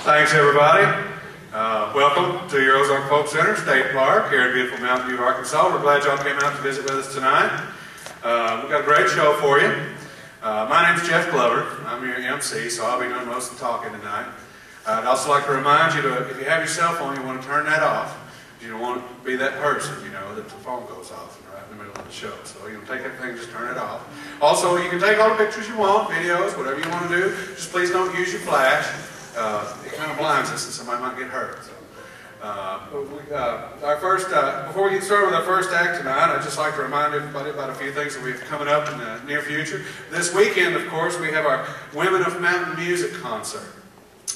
Thanks, everybody. Welcome to your Ozark Folk Center State Park here in beautiful Mountain View, Arkansas. We're glad y'all came out to visit with us tonight. We've got a great show for you. My name's Jeff Glover. I'm your MC, so I'll be doing most of the talking tonight. I'd also like to remind you to, if you have your cell phone, you want to turn that off. You don't want to be that person, you know, that the phone goes off right in the middle of the show. So you take that thing, just turn it off. Also, you can take all the pictures you want, videos, whatever you want to do. Just please don't use your flash. It kind of blinds us and somebody might get hurt. So, before we get started with our first act tonight, I'd just like to remind everybody about a few things that we have coming up in the near future. This weekend, of course, we have our Women of Mountain Music concert.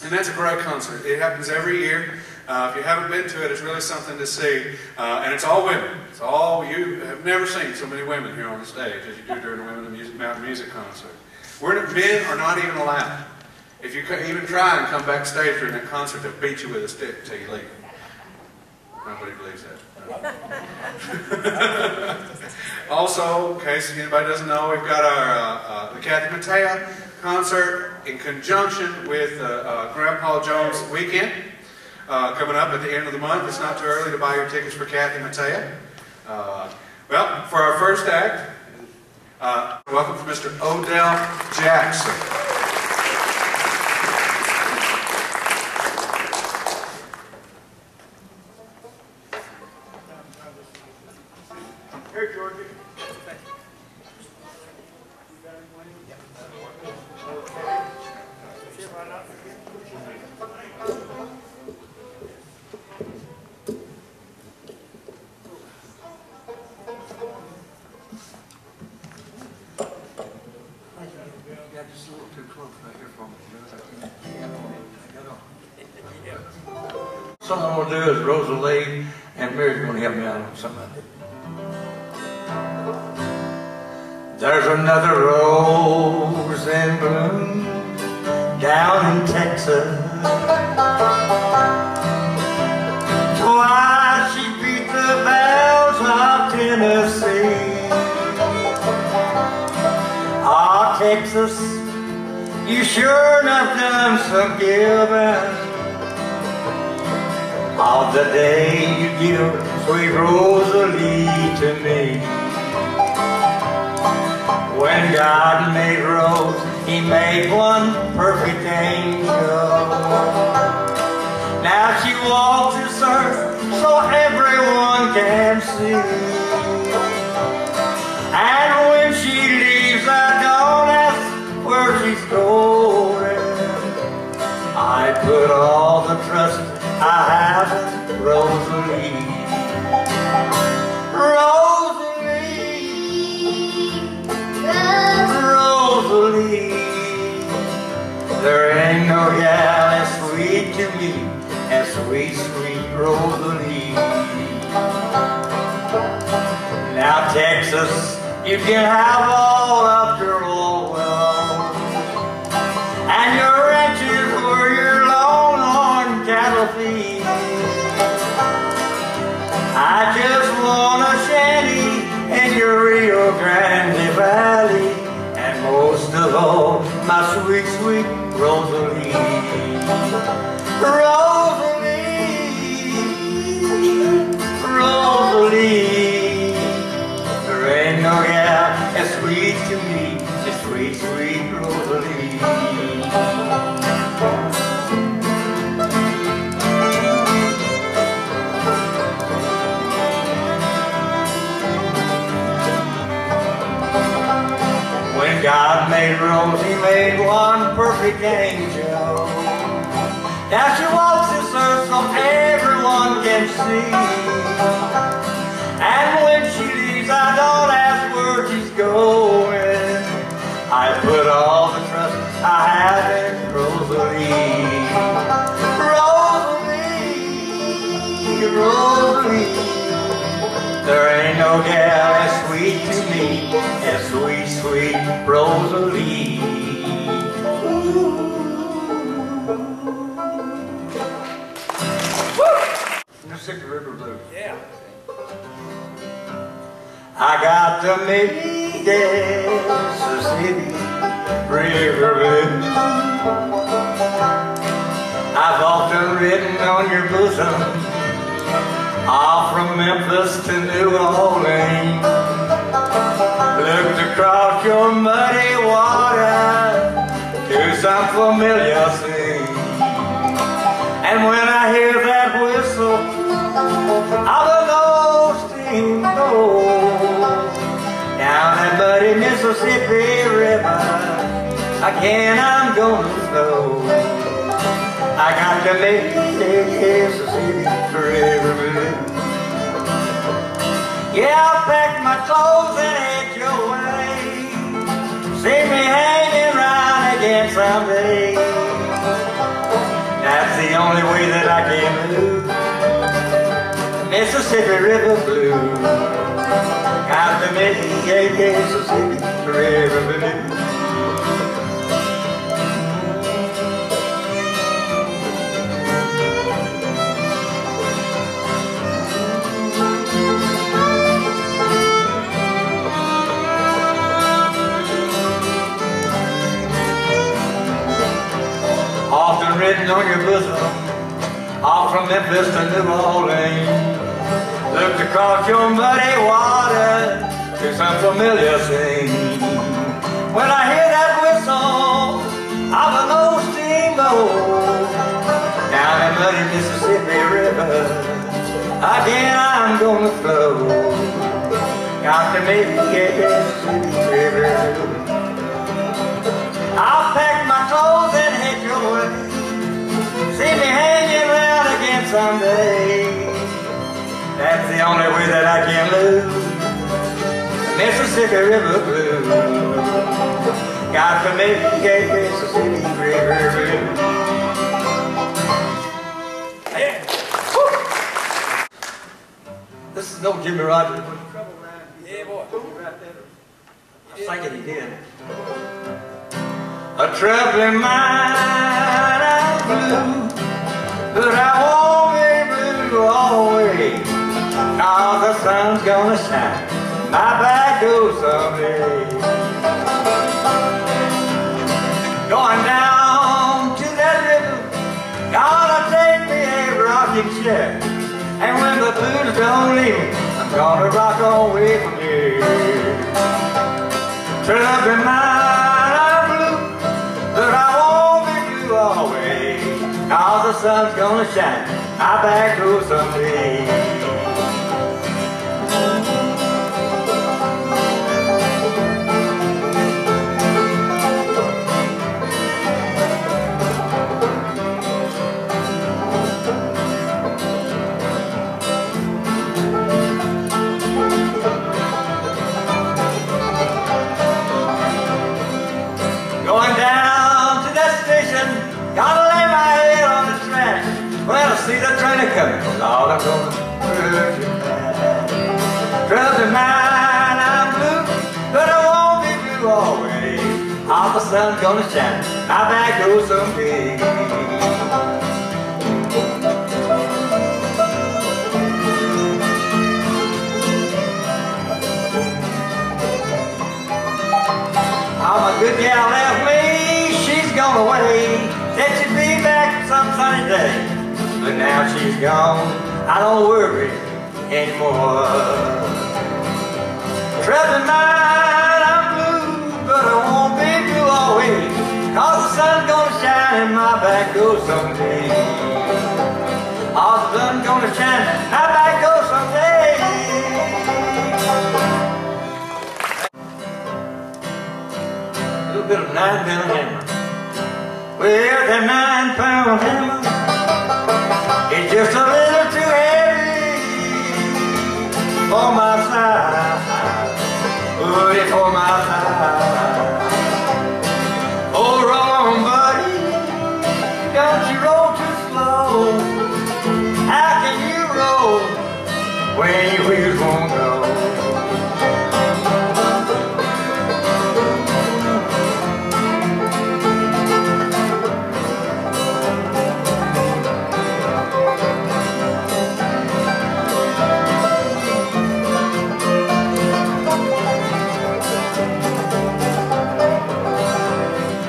And that's a great concert. It happens every year. If you haven't been to it, it's really something to see. And it's all women. It's all, you have never seen so many women here on the stage as you do during the Women of Mountain Music concert. Men are not even allowed. If you even try and come backstage during that concert, they'll beat you with a stick until you leave. Nobody believes that. No. Also, in case anybody doesn't know, we've got our the Kathy Mattea concert in conjunction with Grandpa Jones Weekend coming up at the end of the month. It's not too early to buy your tickets for Kathy Mattea. Well, for our first act, welcome for Mr. Odell Jackson. Here, Georgie. Just a little too close right here for me. Something I'm going to do is Rosalie and Mary's going to help me out on some of it. There's another rose in bloom down in Texas. Why she beat the bells of Tennessee. Ah, Texas, you sure enough done some giving. Of the day you give sweet Rosalie to me. When God made Rose, He made one perfect angel. Now she walks this earth so everyone can see. And when she leaves, I don't ask where she's going. I put all the trust I have in Rosalie. Rosalie, there ain't no gal as sweet to me as sweet, sweet Rosalie. Now Texas, you can have all of your old well, and your ranches where your longhorn cattle feed. I just want a shanty in your Rio Grande Valley, and most of all, my sweet, sweet Rosalie. Rosalie, there ain't no gal as sweet to me as sweet, sweet Rosalie. When God made Rose, He made one perfect angel. Now she walks this earth so everyone can see. And when she leaves, I don't ask where she's going. I put all the trust I have in Rosalie. Rosalie, there ain't no gal as sweet to me as sweet, sweet Rosalie. Mississippi River Blues. Yeah. I got the Mississippi River Blues. I've often written on your bosom, all from Memphis to New Orleans. Looked across your muddy water to some familiar scene. And when I hear that whistle of an old steamboat down that muddy Mississippi River, again I'm gonna flow. I got to make Mississippi River Blues. Yeah, I packed my clothes and head your way. See me hanging around again someday. That's the only way that I can move the Mississippi River Blues. Got to make Mississippi River Blues. Often written on your bosom, all from Memphis to New Orleans. Looked across your muddy water to some familiar scene. When I hear that whistle of an old steamboat down the muddy Mississippi River, again I'm gonna flow. Got to make Mississippi River. I'll pack my clothes and head your way. See me hanging around again someday. That's the only way that I can lose the Mississippi River Blues. Got to make Mississippi River Blues. Yeah. Woo. This is no Jimmy Rogers. Yeah, boy. Right there. I think he did. A troubling mind I'm blue, but I won't be blue always, 'cause the sun's gonna shine my back door someday. Going down to that river, gonna take me a rocking chair, and when the blues don't leave me, I'm gonna rock away from here. Troubling mind I'm blue, but I won't be blue always, 'cause the sun's gonna shine my back door someday. Going down to that station, gotta lay my head on the track. Well, I see the train coming, Lord, I'm gonna hurt you bad. Troubling mind, I'm blue, but I won't be blue always. All the sun's gonna shine, my back door someday. Oh, my good gal left me, she's gone away. Said she'd be back some sunny day, but now she's gone, I don't worry anymore. Troubling mind, I'm blue, but I won't be blue always, 'cause the sun's gonna shine in my back door someday. Oh, the sun's gonna shine in my back door someday. A little bit of 9-pound hammer. Well, that 9-pound hammer is just a little too heavy for my side. Put it for my side. Oh, roll on, buddy, don't you roll too slow. How can you roll when your wheels won't go?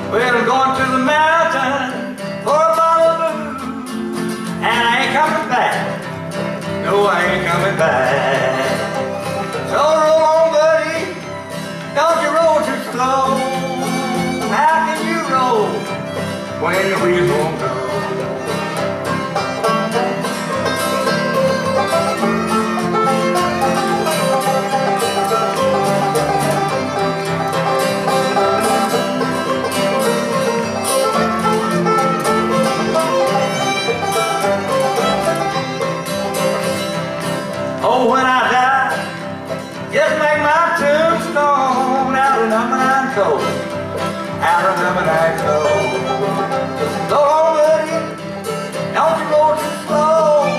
Well, I'm going to the mountain for a bottle of booze, and I ain't coming back. No, I ain't coming back. So roll on, buddy, don't you roll too slow. How can you roll when the wheels won't go? Oh, when I die, just make my tombstone out of number 9 coal, out of number 9 coal. Go on, buddy, don't you roll too slow.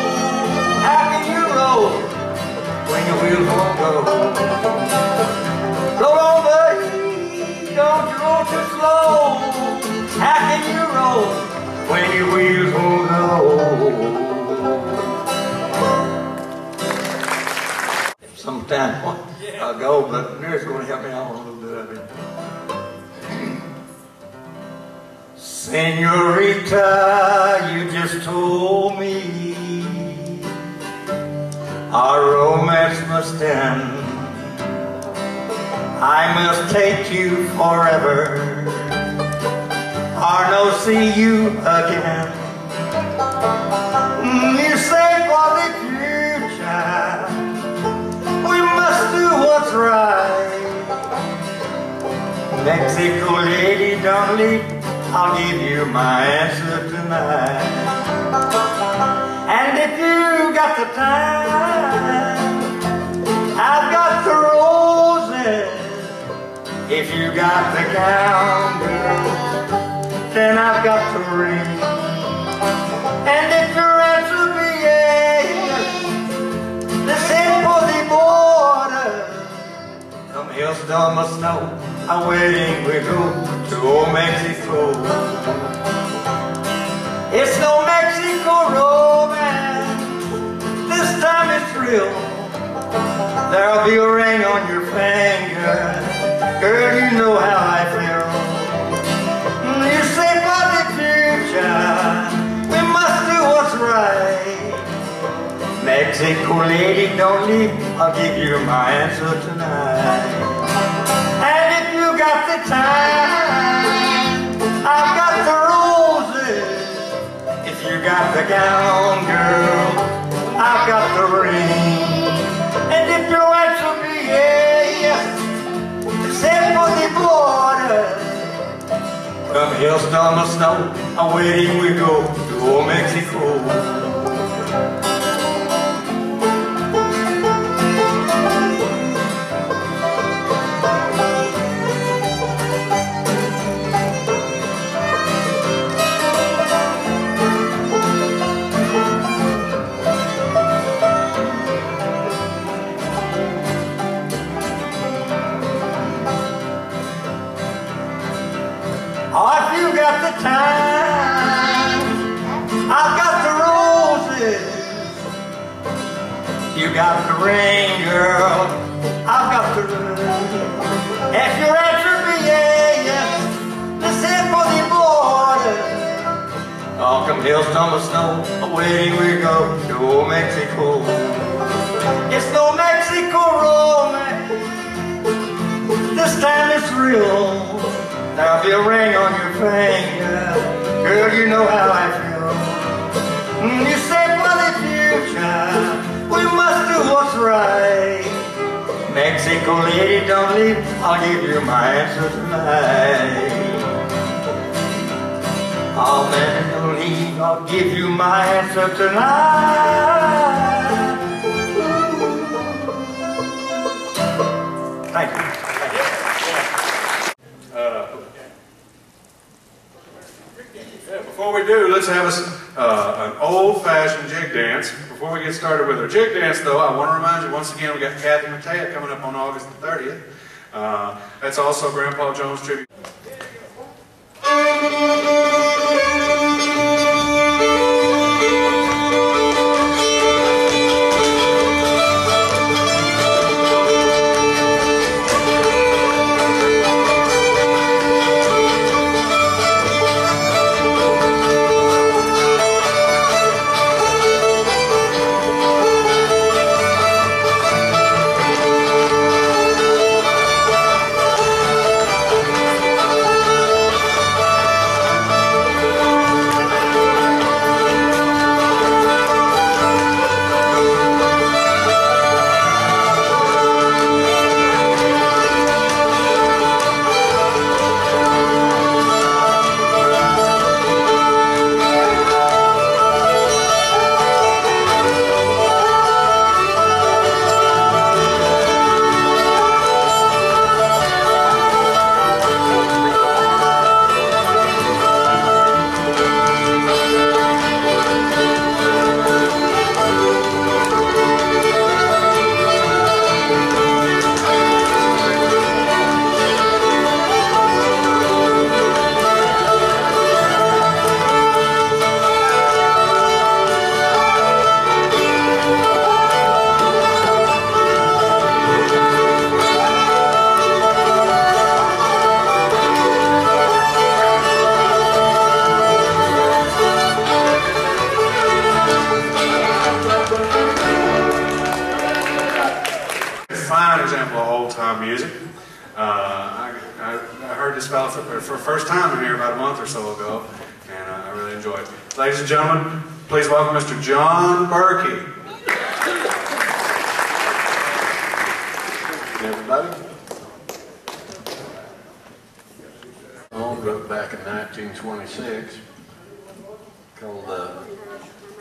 How can you roll when your wheels won't go? Roll on, buddy, don't you roll too slow. How can you roll when your wheels won't go? Some time ago, but Mary's going to help me out a little bit of it. Senorita, you just told me our romance must end. I must take you forever, or no see you again. You say for the future we must do what's right. Mexico lady, don't leave, I'll give you my answer tonight. And if you got the time, I've got the roses. If you got the gown, girl, then I've got the ring. And if your answer be yes, let's head for the border. Come else hailstorm or snow, a wedding we go to old Mexico. It's no Mexico romance, this time it's real. There'll be a ring on your finger, girl, you know how I feel. You say for the future, we must do what's right. Mexico lady, don't leave, I'll give you my answer tonight. And if you got the time, I've got the roses. If you got the gown, girl, I've got the ring. And if your answer be yes, except for the border, from hailstorm or snow, a wedding we go to old Mexico. Oh, if you got the time, I've got the roses. You got the ring, girl, I've got the ring. If your answer be yes, let's head for the border. Oh, come hailstorm or snow, a wedding we go to old Mexico. It's no Mexico romance, this time it's real. There'll be a ring on your finger, girl, you know how I feel. You say for the future, we must do what's right. Mexico lady, don't leave, I'll give you my answer tonight. Oh man, don't leave, I'll give you my answer tonight. Thank you. Before we do, let's have an old-fashioned jig dance. Before we get started with our jig dance, though, I want to remind you once again we got Kathy Mattea coming up on August the 30th. That's also Grandpa Jones tribute. Fine example of old-time music. I heard this fella for the first time in here about a month or so ago, and I really enjoyed it. Ladies and gentlemen, please welcome Mr. John Berkey. Everybody? Song wrote back in 1926 called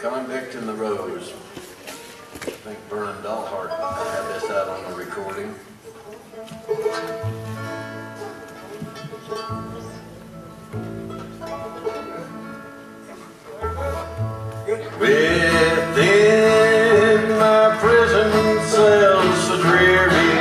Convict in the Rose. I think Vernon Dahlhart had this out on the recording. Within my prison cell so dreary,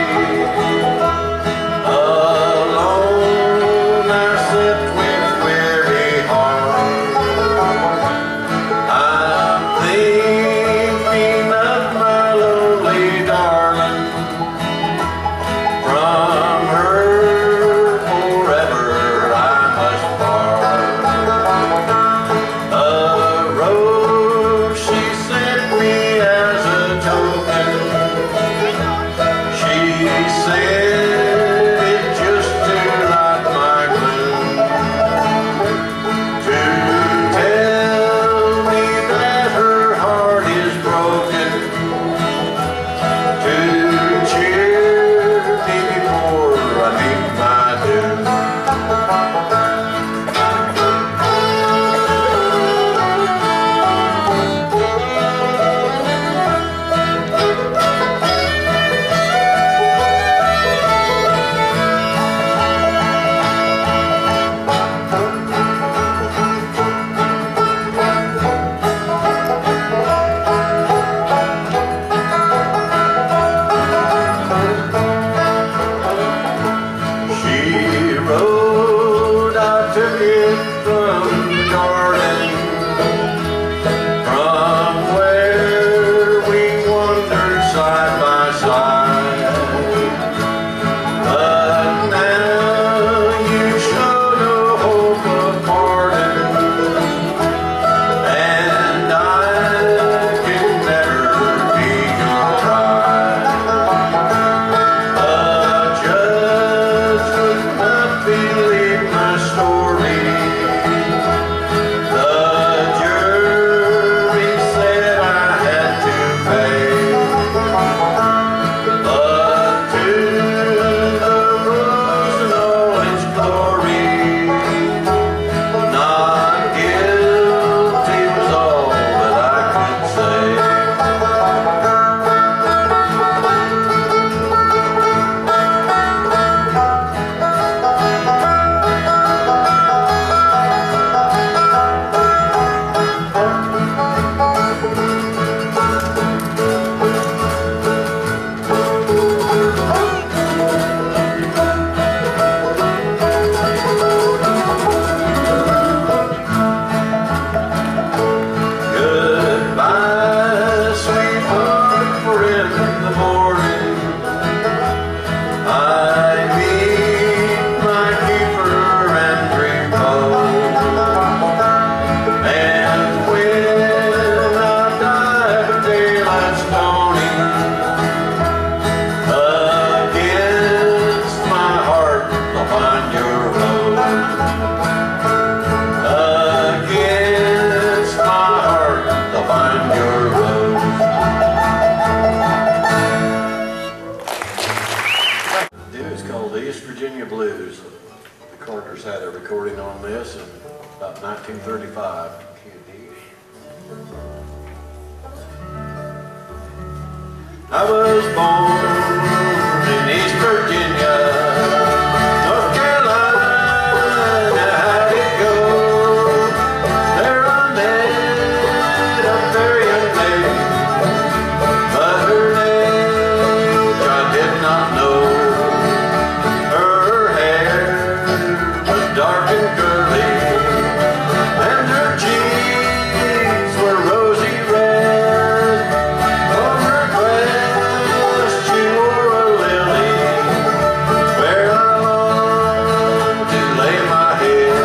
Blues. The Carters had a recording on this in about 1935. I was born in East Virginia, North Carolina, how'd it go? There I met a fair young lady, but her age I did not know. Her hair was dark and curly, and her cheeks were rosy red. On her breast she wore a lily, where I longed to lay my head.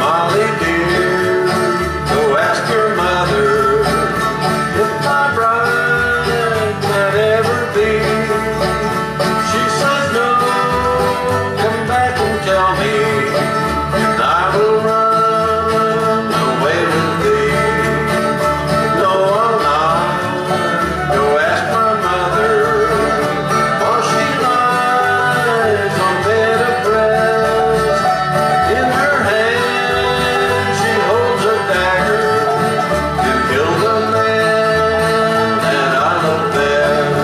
Molly dear, go ask your mother if my bride might ever be. She says no, come back and tell me, and I will run away with thee. No, I'll not go ask my mother, while she lies on bed of rest. In her hand she holds a dagger to kill the man that I love best.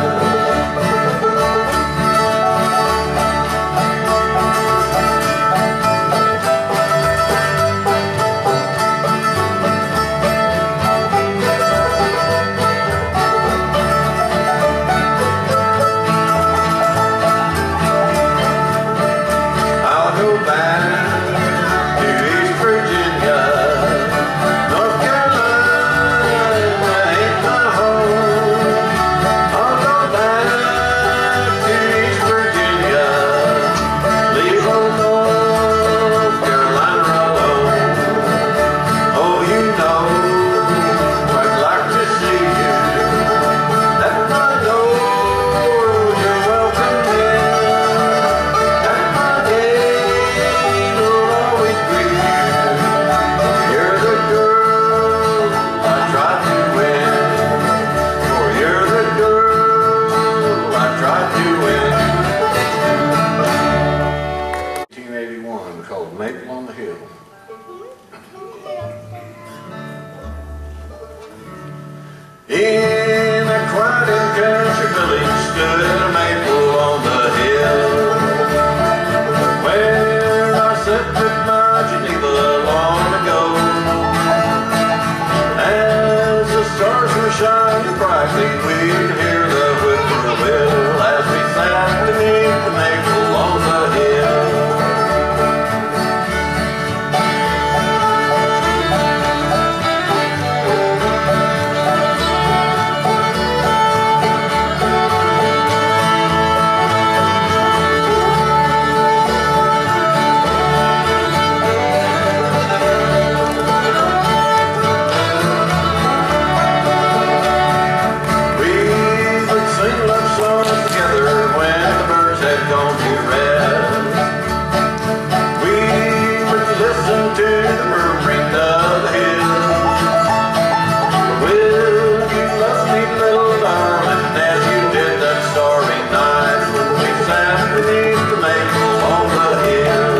I'll go back to East Virginia, North Carolina ain't my home. I'll go back to East Virginia, leave old North Carolina alone. Oh, you know I'd like to see you at my door. You're welcome here. At my gate will always greet you. You're the girl I tried to win. Oh, you're the girl I tried to win. 1981, called Maple on the Hill. In a quiet and country village stood a maple on the hill, where I sat with my Geneva long ago. As the stars were shining brightly, we'd hear the whippoorwill as we sat beneath the maple on the hill. We would sing love songs together when the birds had gone to rest. We would listen to the murmuring of the hills. Will you love me, little darling, as you did that starry night when we sat beneath the maple on the hill?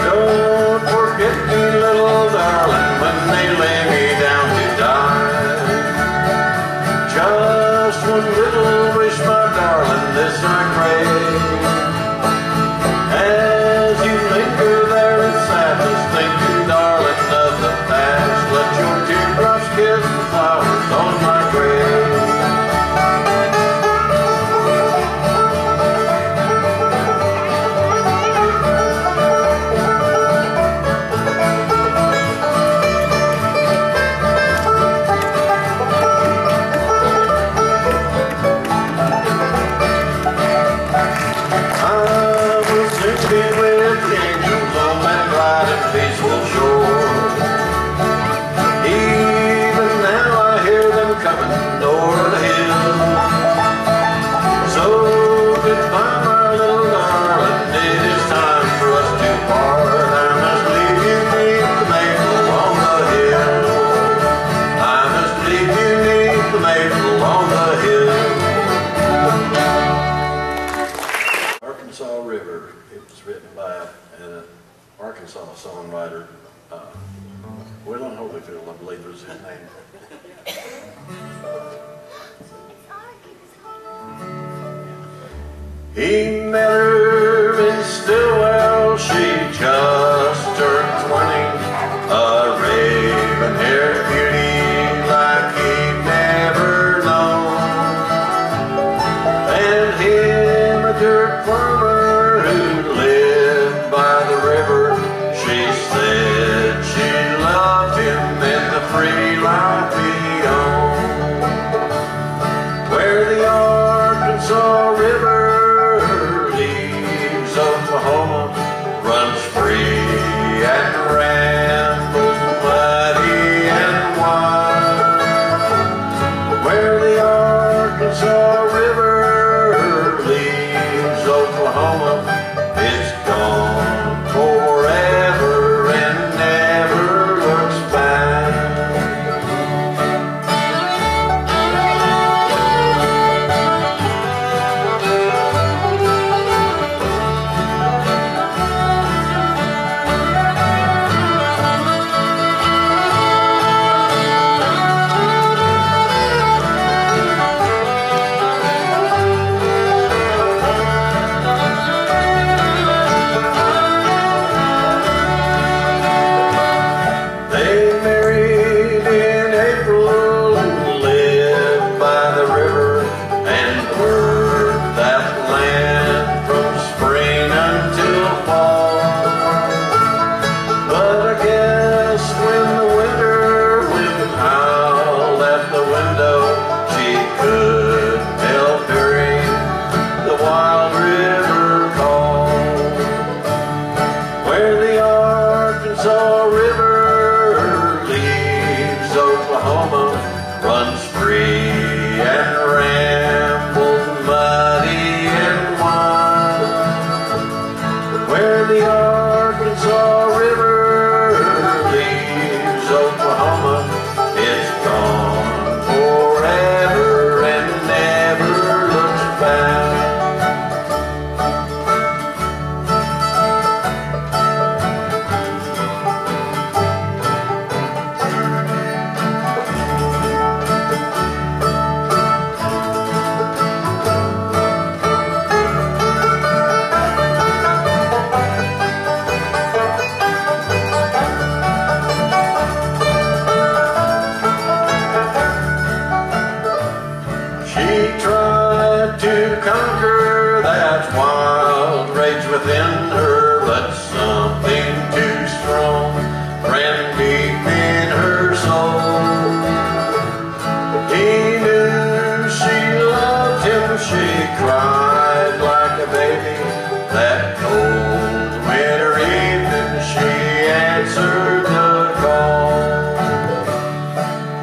Don't forget me, little darling, when they lay me down to die. Just one little wish, my darling, this I crave. As you linger there in sadness, think you, darling, of the past. Let your teardrops kiss the flowers on my grave. and an Arkansas songwriter, Waylon Holyfield, I believe was his name. He met her in Stillwell, she just turned 20, a raven-haired beauty like he'd never known. And him, a dirt farmer who lived by the river, she said she loved him in the free life he owned. Where the Arkansas River Oklahoma runs free and rambles muddy and wide. Where the Arkansas River leaves Oklahoma, it's gone forever and never looks back. Within her, but something too strong ran deep in her soul. He knew she loved him, she cried like a baby. That cold winter evening she answered the call.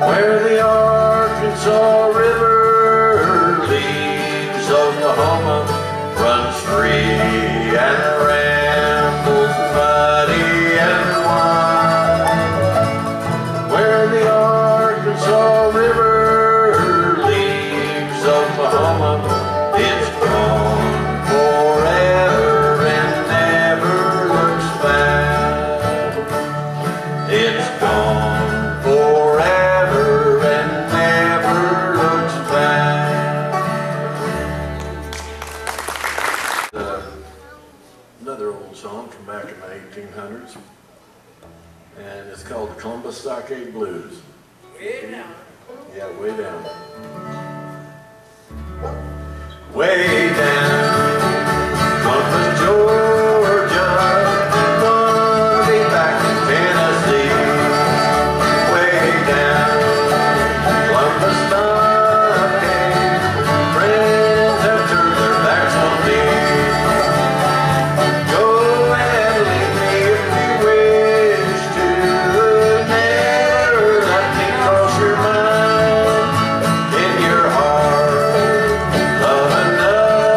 Where the Arkansas River leaves Oklahoma, runs free and rambles muddy and wide. Where the Arkansas River leaves Oklahoma, it's gone forever and never looks back. It's gone forever and never looks back. Another old song from back in the 1800s, and it's called the Columbus Stockade Blues. Way down. Yeah, way down. Way down, Columbus, Georgia, wanna be back in Tennessee. Way down, Columbus Stockade, friends have turned their backs on me. Love another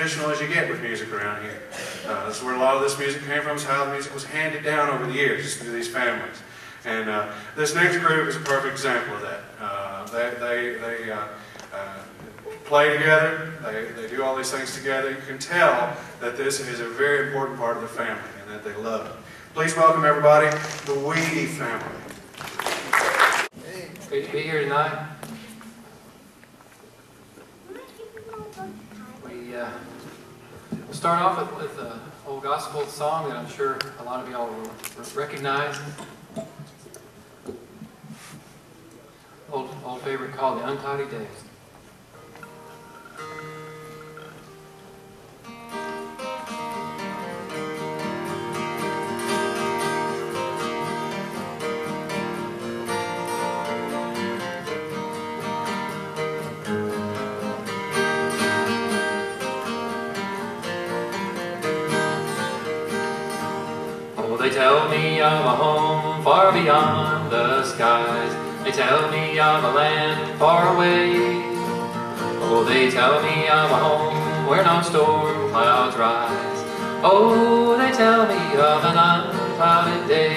traditional as you get with music around here. That's where a lot of this music came from, is how the music was handed down over the years through these families. And this next group is a perfect example of that. They play together, they do all these things together. You can tell that this is a very important part of the family and that they love it. Please welcome everybody, the Weedy family. Great to be here tonight. We'll start off with an old gospel song that I'm sure a lot of y'all will recognize. Old favorite called The Untidy Days. They tell me of a home far beyond the skies. They tell me of a land far away. Oh, they tell me of a home where no storm clouds rise. Oh, they tell me of an unclouded day.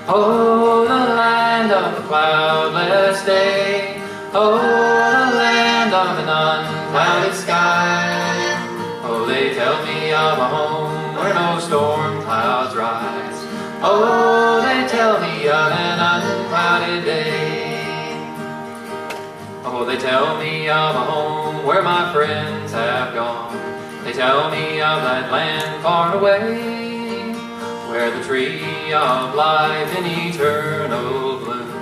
Oh, the land of a cloudless day. Oh, the land of an unclouded sky. Oh, they tell me of a home where no storm clouds rise. Oh, they tell me of an unclouded day. Oh, they tell me of a home where my friends have gone. They tell me of that land far away, where the tree of life in eternal bloom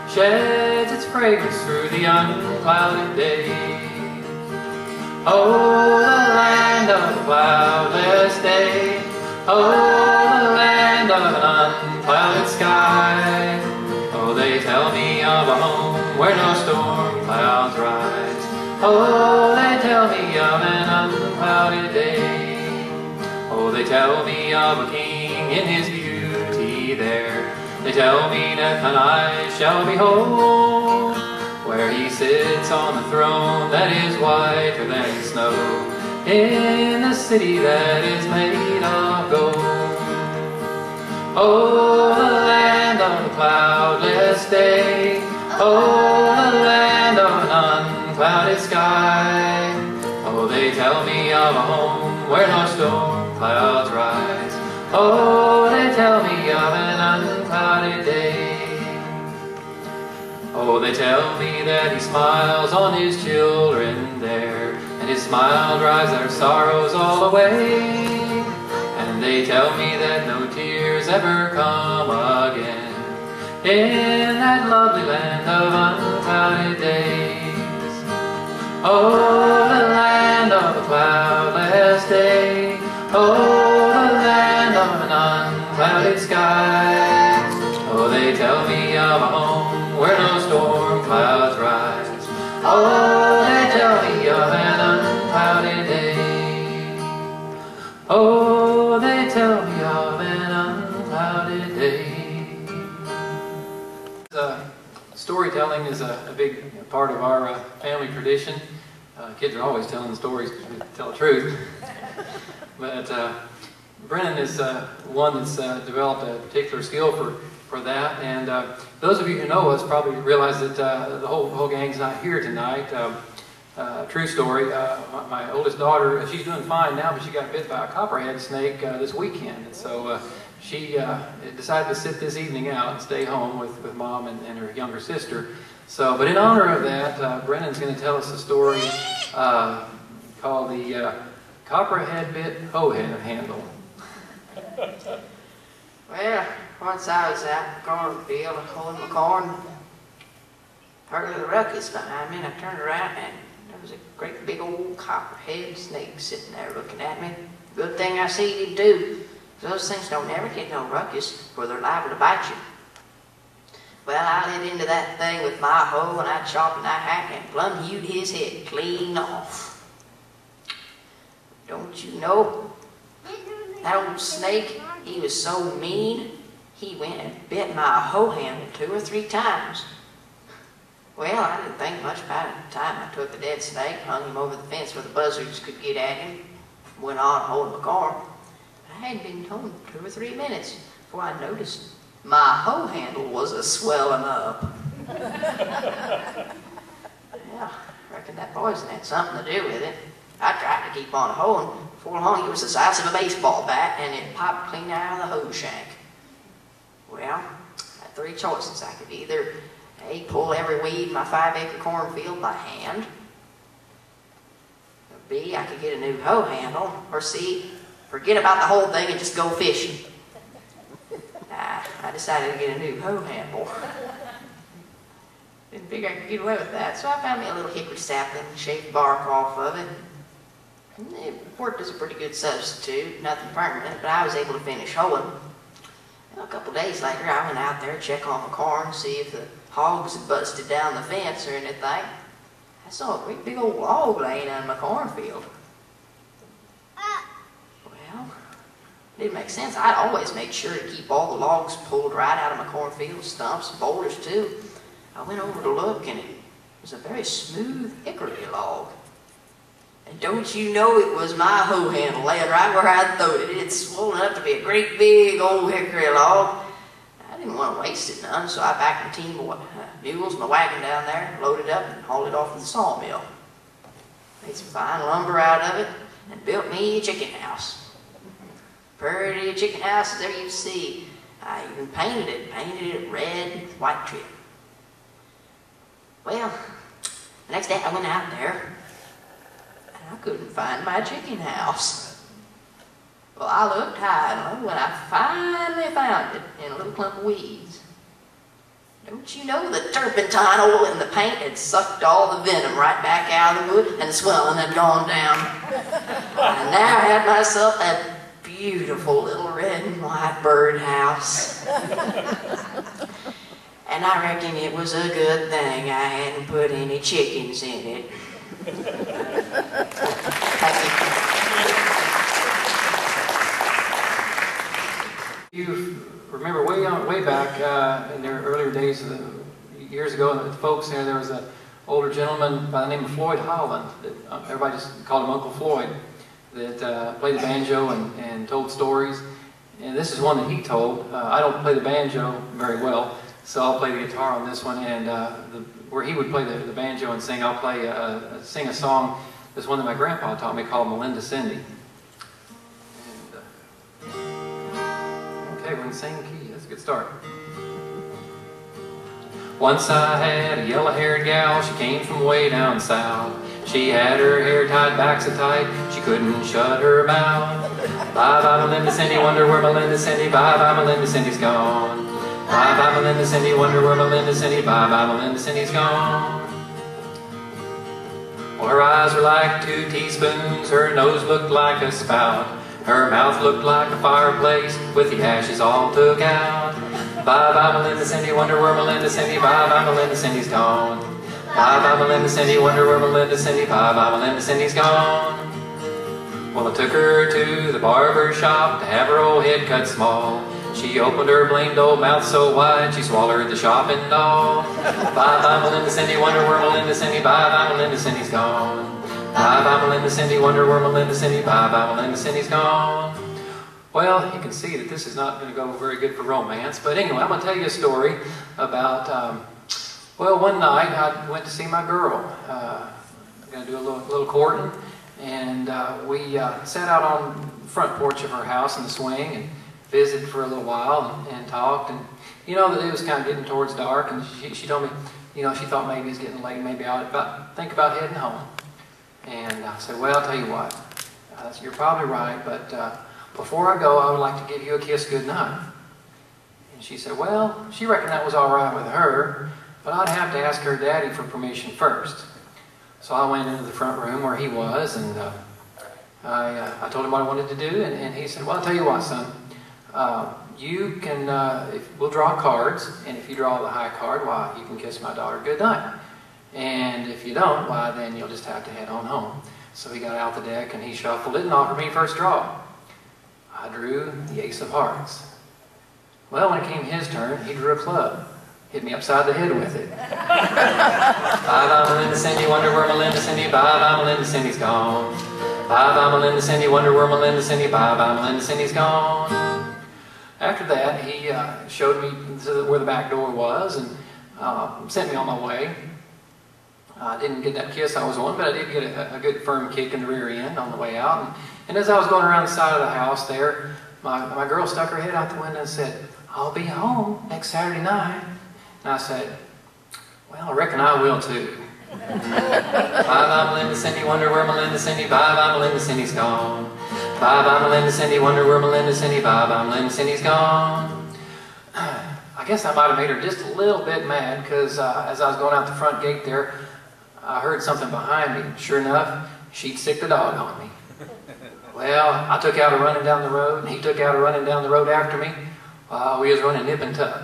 sheds its fragrance through the unclouded day. Oh, the land of a cloudless day. Oh, the land of an unclouded sky. Oh, they tell me of a home where no storm clouds rise. Oh, they tell me of an unclouded day. Oh, they tell me of a king in his beauty there. They tell me that my eyes shall behold, where he sits on the throne that is whiter than snow, in the city that is made of gold. Oh, the land of a cloudless day. Oh, the land of an unclouded sky. Oh, they tell me of a home where no storm clouds rise. Oh, they tell me of an unclouded day. Oh, they tell me that he smiles on his children there, and his smile drives their sorrows all away. And they tell me that no tears ever come again in that lovely land of unclouded days. Oh, the land of a cloudless day. Oh, the land of an unclouded sky. Oh, they tell me of a home where no storm clouds rise. Oh, they tell me of an unclouded day. Oh, they tell me of an unclouded day. Storytelling is a big part of our family tradition. Kids are always telling stories because we tell the truth. But Brennan is one that's developed a particular skill for that. And those of you who know us probably realize that the whole gang's not here tonight. True story. My oldest daughter, she's doing fine now, but she got bit by a copperhead snake this weekend. And so she decided to sit this evening out and stay home with Mom and her younger sister. So, but in honor of that, Brennan's going to tell us a story called the Copperhead Bit Hoehead Handle. Well, once I was out in the cornfield hoeing my corn, heard a little ruckus behind me, and I turned around and there was a great big old copperhead snake sitting there looking at me. Good thing I seen him too. Those things don't ever get no ruckus, or they're liable to bite you. Well, I lit into that thing with my hoe, and I chopped and I hacked and plumb hewed his head clean off. Don't you know, that old snake, he was so mean, he went and bit my hoe handle 2 or 3 times. Well, I didn't think much about it at the time. I took the dead snake, hung him over the fence where the buzzards could get at him, went on holding my corn. I hadn't been home 2 or 3 minutes before I noticed my hoe handle was a-swelling up. Yeah, I reckon that poison had something to do with it. I tried to keep on hoeing. Before long, it was the size of a baseball bat, and it popped clean out of the hoe shank. Well, I had 3 choices. I could either A, pull every weed in my 5-acre cornfield by hand, or B, I could get a new hoe handle, or C, forget about the whole thing and just go fishing. I decided to get a new hoe handle. Didn't figure I could get away with that, so I found me a little hickory sapling, shaved bark off of it. It worked as a pretty good substitute, nothing permanent, but I was able to finish hoeing. A couple days later, I went out there to check on my corn, see if the hogs had busted down the fence or anything. I saw a great big old log laying on my cornfield. Well, it didn't make sense. I'd always make sure to keep all the logs pulled right out of my cornfield, stumps and boulders too. I went over to look, and it was a very smooth hickory log. And don't you know, it was my hoe handle laying right where I'd thrown it. It's swollen up to be a great big old hickory log. I didn't want to waste it none, so I backed a team of mules and a wagon down there, loaded up and hauled it off to the sawmill. Made some fine lumber out of it and built me a chicken house. Pretty chicken house as ever you see. I even painted it red and white trim. Well, the next day I went out there, I couldn't find my chicken house. Well, I looked high and low when I finally found it in a little clump of weeds. Don't you know, the turpentine oil in the paint had sucked all the venom right back out of the wood, and the swelling had gone down. I now had myself a beautiful little red and white birdhouse. And I reckon it was a good thing I hadn't put any chickens in it. You remember way back in the earlier days, years ago, the folks there was an older gentleman by the name of Floyd Holland, that everybody just called him Uncle Floyd, that played the banjo and told stories. And this is one that he told. I don't play the banjo very well, so I'll play the guitar on this one. And where he would play the banjo and sing, I'll play sing a song. This one that my grandpa taught me called Melinda Cindy. And, okay, we're in the same key. That's a good start. Once I had a yellow-haired gal. She came from way down south. She had her hair tied back so tight she couldn't shut her mouth. Bye-bye, Melinda Cindy, wonder where Melinda Cindy. Bye-bye, Melinda Cindy's gone. Bye-bye, Melinda Cindy, wonder where Melinda Cindy. Bye-bye, Melinda Cindy's gone. Well, her eyes were like 2 teaspoons, her nose looked like a spout, her mouth looked like a fireplace with the ashes all took out. Bye-bye, Melinda Cindy, wonder where Melinda Cindy. Bye-bye, Melinda Cindy's gone. Bye-bye, Melinda Cindy, wonder where Melinda Cindy. Bye-bye, Melinda Cindy's gone. Well, I took her to the barber shop to have her old head cut small. She opened her blamed old mouth so wide she swallowed the shopping doll. Bye-bye, Melinda Cindy, wonder where Melinda Cindy. Bye-bye, Melinda Cindy's gone. Bye-bye, Melinda Cindy, wonder where Melinda Cindy. Bye-bye, Melinda Cindy's gone. Well, you can see that this is not going to go very good for romance, but anyway, I'm going to tell you a story about, well, one night I went to see my girl. I'm going to do a little courting, and we sat out on the front porch of her house in the swing and visited for a little while and talked, and you know that it was kind of getting towards dark, and she told me, you know, she thought maybe it's getting late, maybe I would think about heading home. And I said, well, I'll tell you what, you're probably right, but before I go, I would like to give you a kiss goodnight. And she said, well, she reckoned that was all right with her, but I'd have to ask her daddy for permission first. So I went into the front room where he was, and I told him what I wanted to do, and he said, well, I'll tell you what, son, you can, we'll draw cards, and if you draw the high card, why, you can kiss my daughter goodnight. And if you don't, why, then you'll just have to head on home. So he got out the deck, and he shuffled it and offered me first draw. I drew the ace of hearts. Well, when it came his turn, he drew a club. hit me upside the head with it. Bye-bye, Melinda Cindy, wonder where Melinda Cindy, bye-bye, Melinda Cindy's gone. Bye-bye, Melinda Cindy, wonder where Melinda Cindy, bye-bye, Melinda Cindy's gone. After that, he showed me where the back door was and sent me on my way. I didn't get that kiss I was on, but I did get a good firm kick in the rear end on the way out. And as I was going around the side of the house there, my girl stuck her head out the window and said, "I'll be home next Saturday night." And I said, "Well, I reckon I will too." Bye-bye, Melinda Cindy, wonder where Melinda Cindy, bye-bye, Melinda Cindy's gone. Bye-bye, Melinda Cindy, wonder where Melinda Cindy, bye-bye, Melinda Cindy's gone. I guess I might have made her just a little bit mad, because as I was going out the front gate there, I heard something behind me. Sure enough, she'd sicked the dog on me. Well, I took out a running down the road, and he took out a running down the road after me. We was running nip and tuck.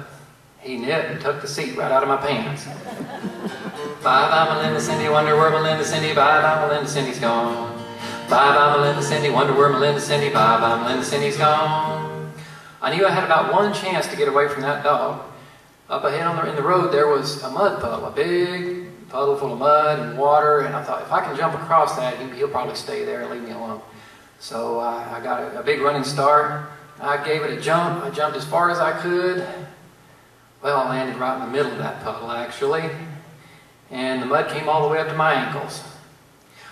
He nipped and took the seat right out of my pants. Bye-bye, Melinda Cindy, wonder where Melinda Cindy, bye-bye, Melinda Cindy's gone. Bye-bye, Melinda Cindy, wonder where Melinda Cindy, bye-bye, Melinda Cindy's gone. I knew I had about one chance to get away from that dog. Up ahead in the road there was a mud puddle, a big puddle full of mud and water, and I thought, if I can jump across that, he'll probably stay there and leave me alone. So I got a big running start. I gave it a jump. I jumped as far as I could. Well, I landed right in the middle of that puddle, actually. And the mud came all the way up to my ankles,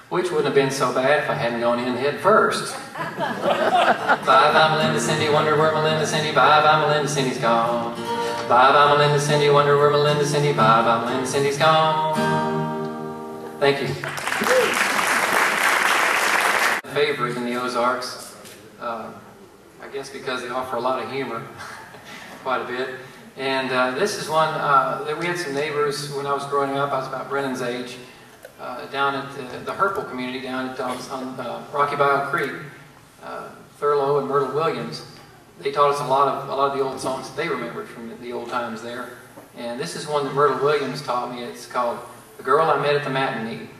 which wouldn't have been so bad if I hadn't gone in head first. Bye-bye, Melinda Cindy, wonder where Melinda Cindy, bye-bye, Melinda Cindy's gone. Bye-bye, Melinda Cindy, wonder where Melinda Cindy, bye-bye, Melinda Cindy's gone. Thank you. Favorite in the Ozarks, I guess because they offer a lot of humor, quite a bit. And this is one that we had some neighbors when I was growing up. I was about Brennan's age, down at the Herpel community down at on Rocky Bayou Creek. Thurlow and Myrtle Williams. They taught us a lot of the old songs that they remembered from the old times there. And this is one that Myrtle Williams taught me. It's called "The Girl I Met at the Matinee."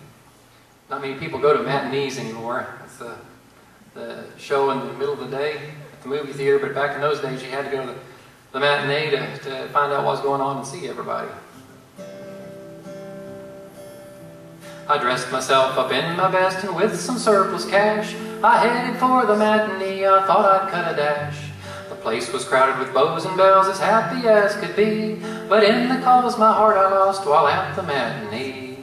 Not many people go to matinees anymore. It's the show in the middle of the day at the movie theater, but back in those days you had to go to the matinee to find out what was going on and see everybody. I dressed myself up in my best and with some surplus cash, I headed for the matinee, I thought I'd cut a dash. The place was crowded with beaux and belles, as happy as could be, but in the cause my heart I lost while at the matinee.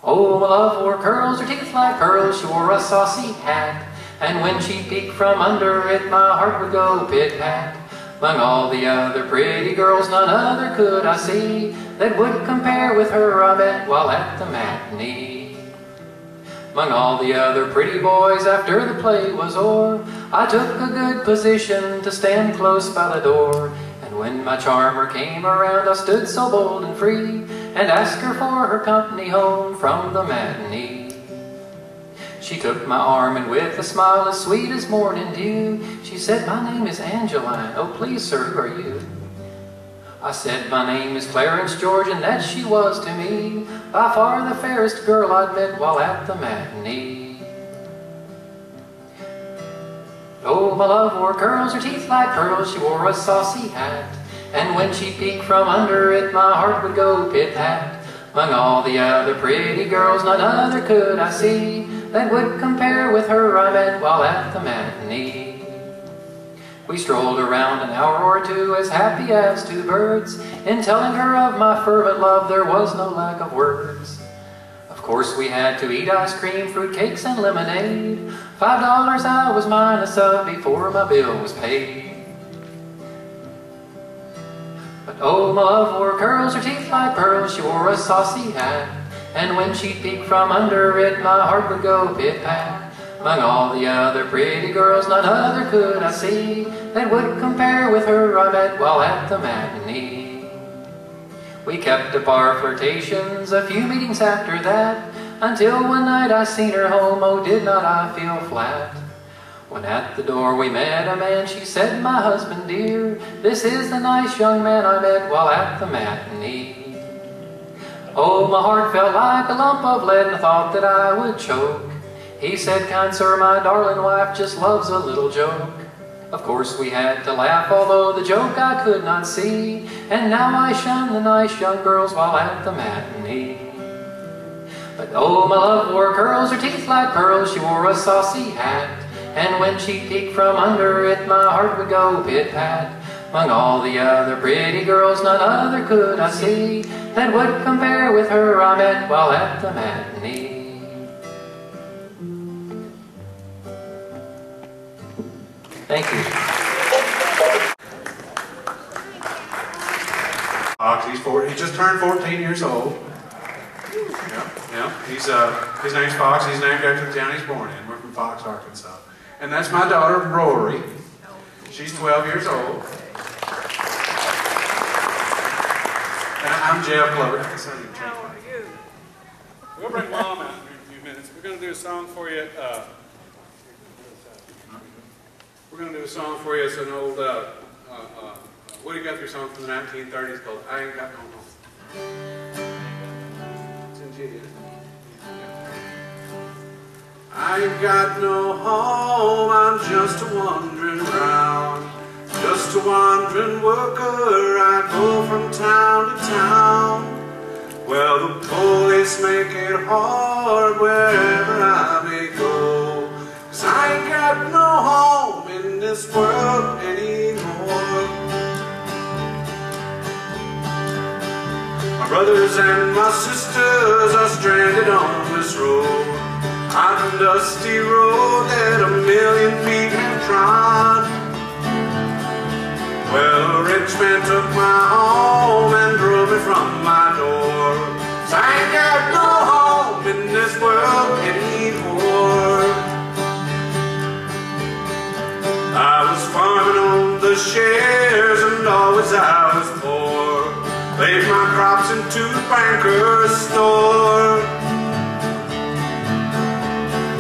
Oh, my love wore curls, her teeth like pearls, she wore a saucy hat, and when she peeked from under it, my heart would go pit-pat. Among all the other pretty girls, none other could I see that would compare with her I met while at the matinee. Among all the other pretty boys, after the play was o'er, I took a good position to stand close by the door. And when my charmer came around, I stood so bold and free, and asked her for her company home from the matinee. She took my arm, and with a smile as sweet as morning dew, she said, "My name is Angeline, oh please sir, who are you?" I said, "My name is Clarence George," and that she was to me by far the fairest girl I'd met while at the matinee. Oh, my love wore curls, her teeth like pearls, she wore a saucy hat, and when she peeked from under it, my heart would go pit-pat. Among all the other pretty girls, none other could I see that would compare with her I met while at the matinee. We strolled around an hour or two as happy as two birds. In telling her of my fervent love there was no lack of words. Of course we had to eat ice cream, fruit cakes and lemonade. $5 I was minus of before my bill was paid. But oh, my love wore curls, her teeth like pearls, she wore a saucy hat, and when she peeked from under it, my heart would go pit-pat. Among all the other pretty girls, none other could I see that would compare with her I met while at the matinee. We kept up our flirtations, a few meetings after that, until one night I seen her home, oh did not I feel flat. When at the door we met a man, she said, "My husband dear, this is the nice young man I met while at the matinee." Oh, my heart felt like a lump of lead and I thought that I would choke. He said, "Kind sir, my darling wife just loves a little joke." Of course we had to laugh, although the joke I could not see, and now I shun the nice young girls while at the matinee. But oh, my love wore curls, her teeth like pearls, she wore a saucy hat, and when she peeked from under it, my heart would go pit-pat. Among all the other pretty girls, none other could I see that would compare with her I met while at the matinee. Thank you. Fox, he just turned 14 years old. Yeah. His name's Fox. He's named after the town he's born in. We're from Fox, Arkansas. And that's my daughter, Rory. She's 12 years old. And I'm Jeff Glover. How are you? We'll bring Mom out in a few minutes. We're going to do a song for you. It's an old Woody Guthrie song from the 1930s called I Ain't Got No Home. It's in G, isn't it? I ain't got no home, I'm just a wandering round. Just a wandering worker, I go from town to town. Well, the police make it hard wherever I may go, 'cause I ain't got no home in this world anymore. My brothers and my sisters are stranded on this road, on a dusty road that a million feet have trod. Well, a rich man took my home and drove me from my door, 'cause I ain't got no home in this world anymore. I was farming on the shares and always I was poor, laid my crops into the banker's store.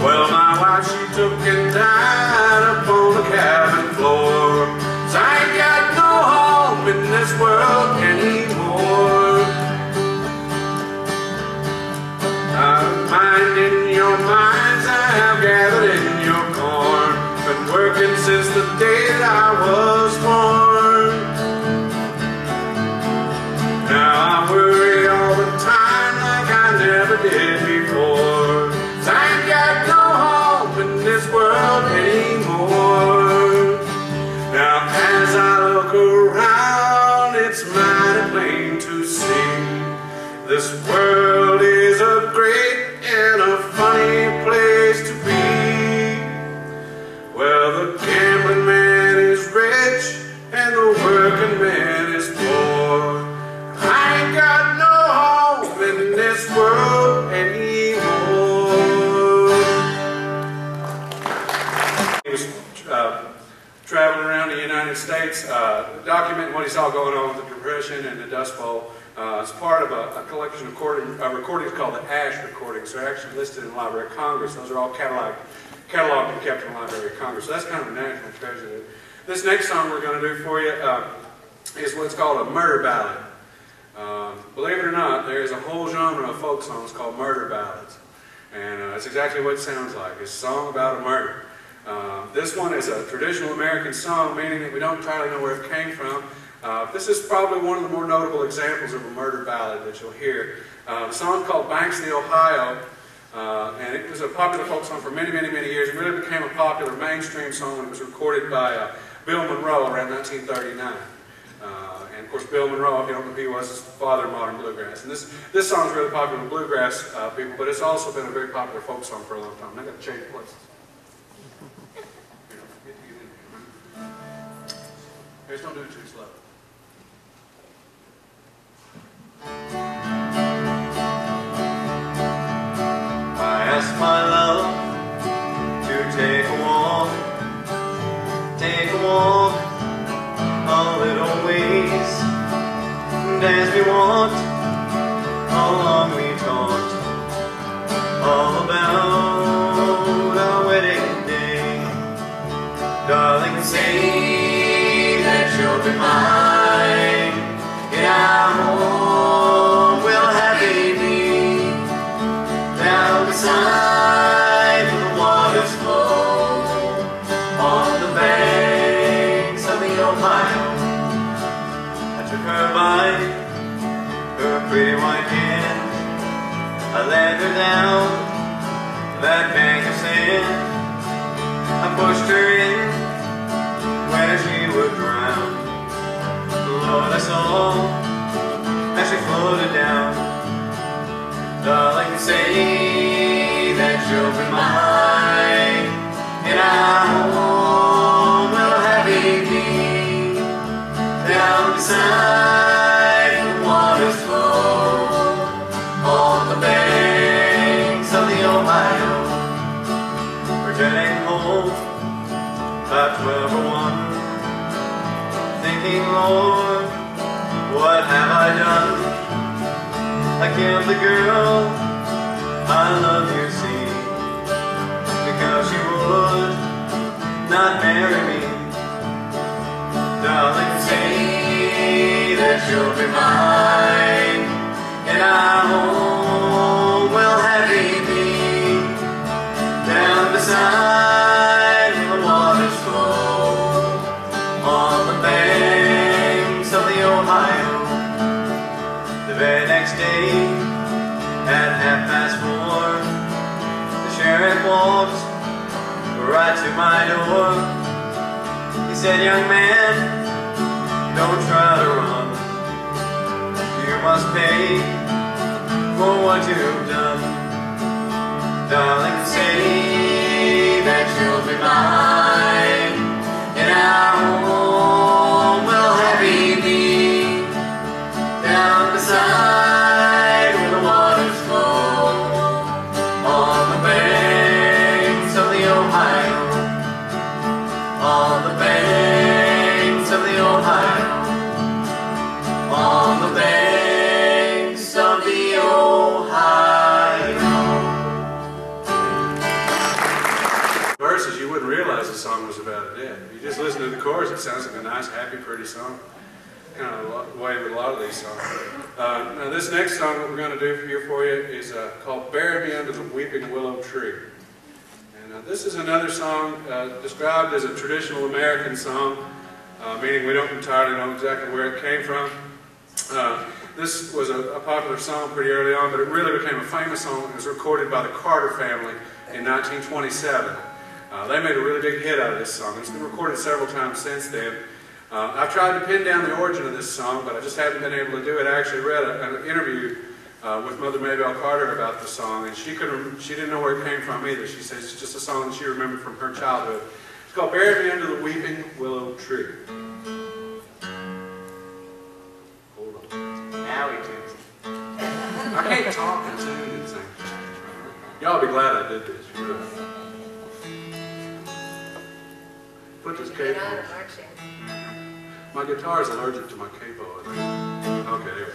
Well, my wife, she took and died upon the cabin floor, 'cause I ain't got no home in this world anymore. I'm minding your minds, I have gathered in your corn, been working since the day that I was born. Now I worry all the time like I never did before, 'cause I ain't got no home in this world anymore. Now as I look around, it's mighty plain to see this world is a great and a funny place to be. Well, the gambling man is rich and the working man is poor. I ain't got no home in this world anymore. He was traveling around the United States, documenting what he saw going on with the Depression and the Dust Bowl. It's part of a collection of recordings called the Ash recordings. They're actually listed in the Library of Congress. Those are all cataloged and kept in the Library of Congress. So that's kind of a national treasure. This next song we're going to do for you is what's called a murder ballad. Believe it or not, there is a whole genre of folk songs called murder ballads. And that's exactly what it sounds like. It's a song about a murder. This one is a traditional American song, meaning that we don't entirely know where it came from. This is probably one of the more notable examples of a murder ballad that you'll hear. The song called Banks of the Ohio, and it was a popular folk song for many, many, many years. It really became a popular mainstream song when it was recorded by Bill Monroe around 1939. And of course, Bill Monroe, if you don't know who he was, is the father of modern bluegrass. And this song is really popular with bluegrass people, but it's also been a very popular folk song for a long time. I got to change places. Just don't do it too slow. I asked my love to take a walk a little ways, and as we walked along we talked all about our wedding day. Darling, say that you'll be mine in our home. We'll have a baby down beside where the waters flow, on the bank in. I pushed her in where she would drown. Lord, I saw as she floated down. Darling, say that you'll be mine, and our home will happy be down beside the water's flow on the banks of the Ohio. Returning home about 12 or 1, thinking, Lord, what have I done? I killed the girl I love, you see, because she would not marry me. Darling, say that you'll be mine, and our home will happy be down beside the water's flow on the banks of the Ohio. The very next day, at 4:30, the sheriff walked right to my door. He said, young man, don't try to run. You must pay for what you've done. Darling, say that you'll be mine, and our home will happy be down beside where the waters flow on the banks of the Ohio, on the banks of the Ohio, on the banks of the Ohio. Verses, you wouldn't realize the song was about a death. You just listen to the chorus, it sounds like a nice, happy, pretty song. Kind of way with a lot of these songs. Now this next song that we're going to do here for you is called Bury Me Under the Weeping Willow Tree. And this is another song described as a traditional American song, meaning we don't entirely know exactly where it came from. This was a popular song pretty early on, but it really became a famous song. It was recorded by the Carter family in 1927. They made a really big hit out of this song. It's been recorded several times since then. I've tried to pin down the origin of this song, but I just haven't been able to do it. I actually read an interview with Mother Maybelle Carter about the song, and she didn't know where it came from either. She says it's just a song that she remembered from her childhood. It's called Bury Me Under the Weeping Willow Tree. Hold on. Now we can. I can't talk and sing and sing. Y'all be glad I did this. Really. Put this capo on. My guitar is allergic to my capo, I think. Okay, there we go.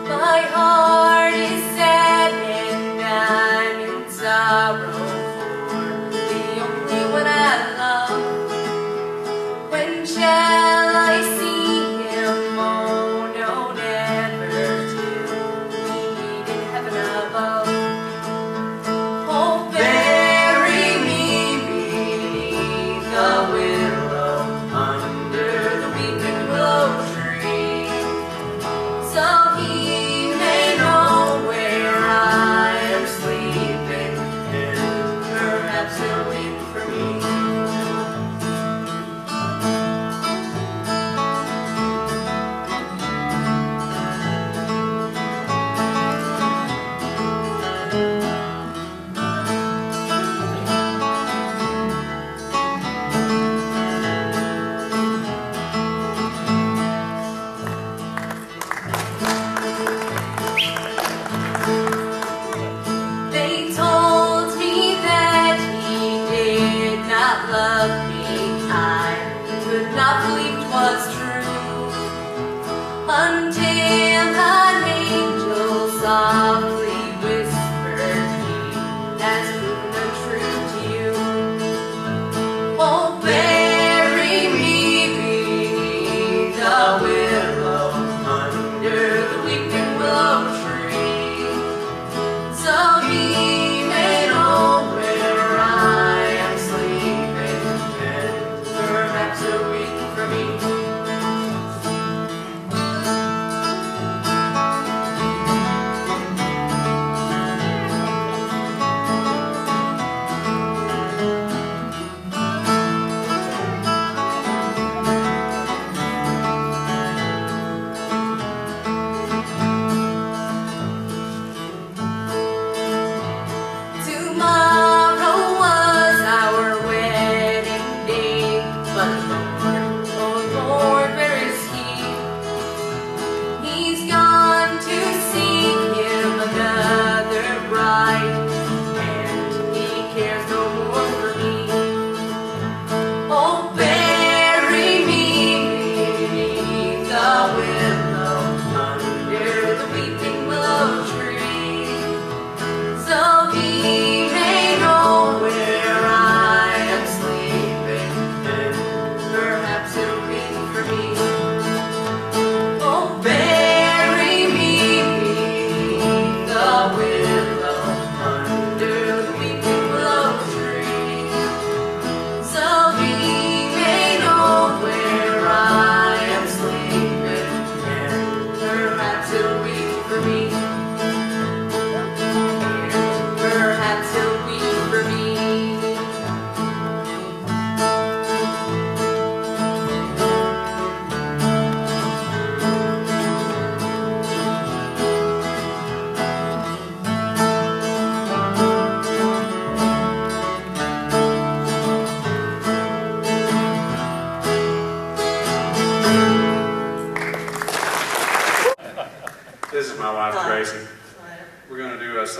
My heart is sad and I'm in sorrow, for the only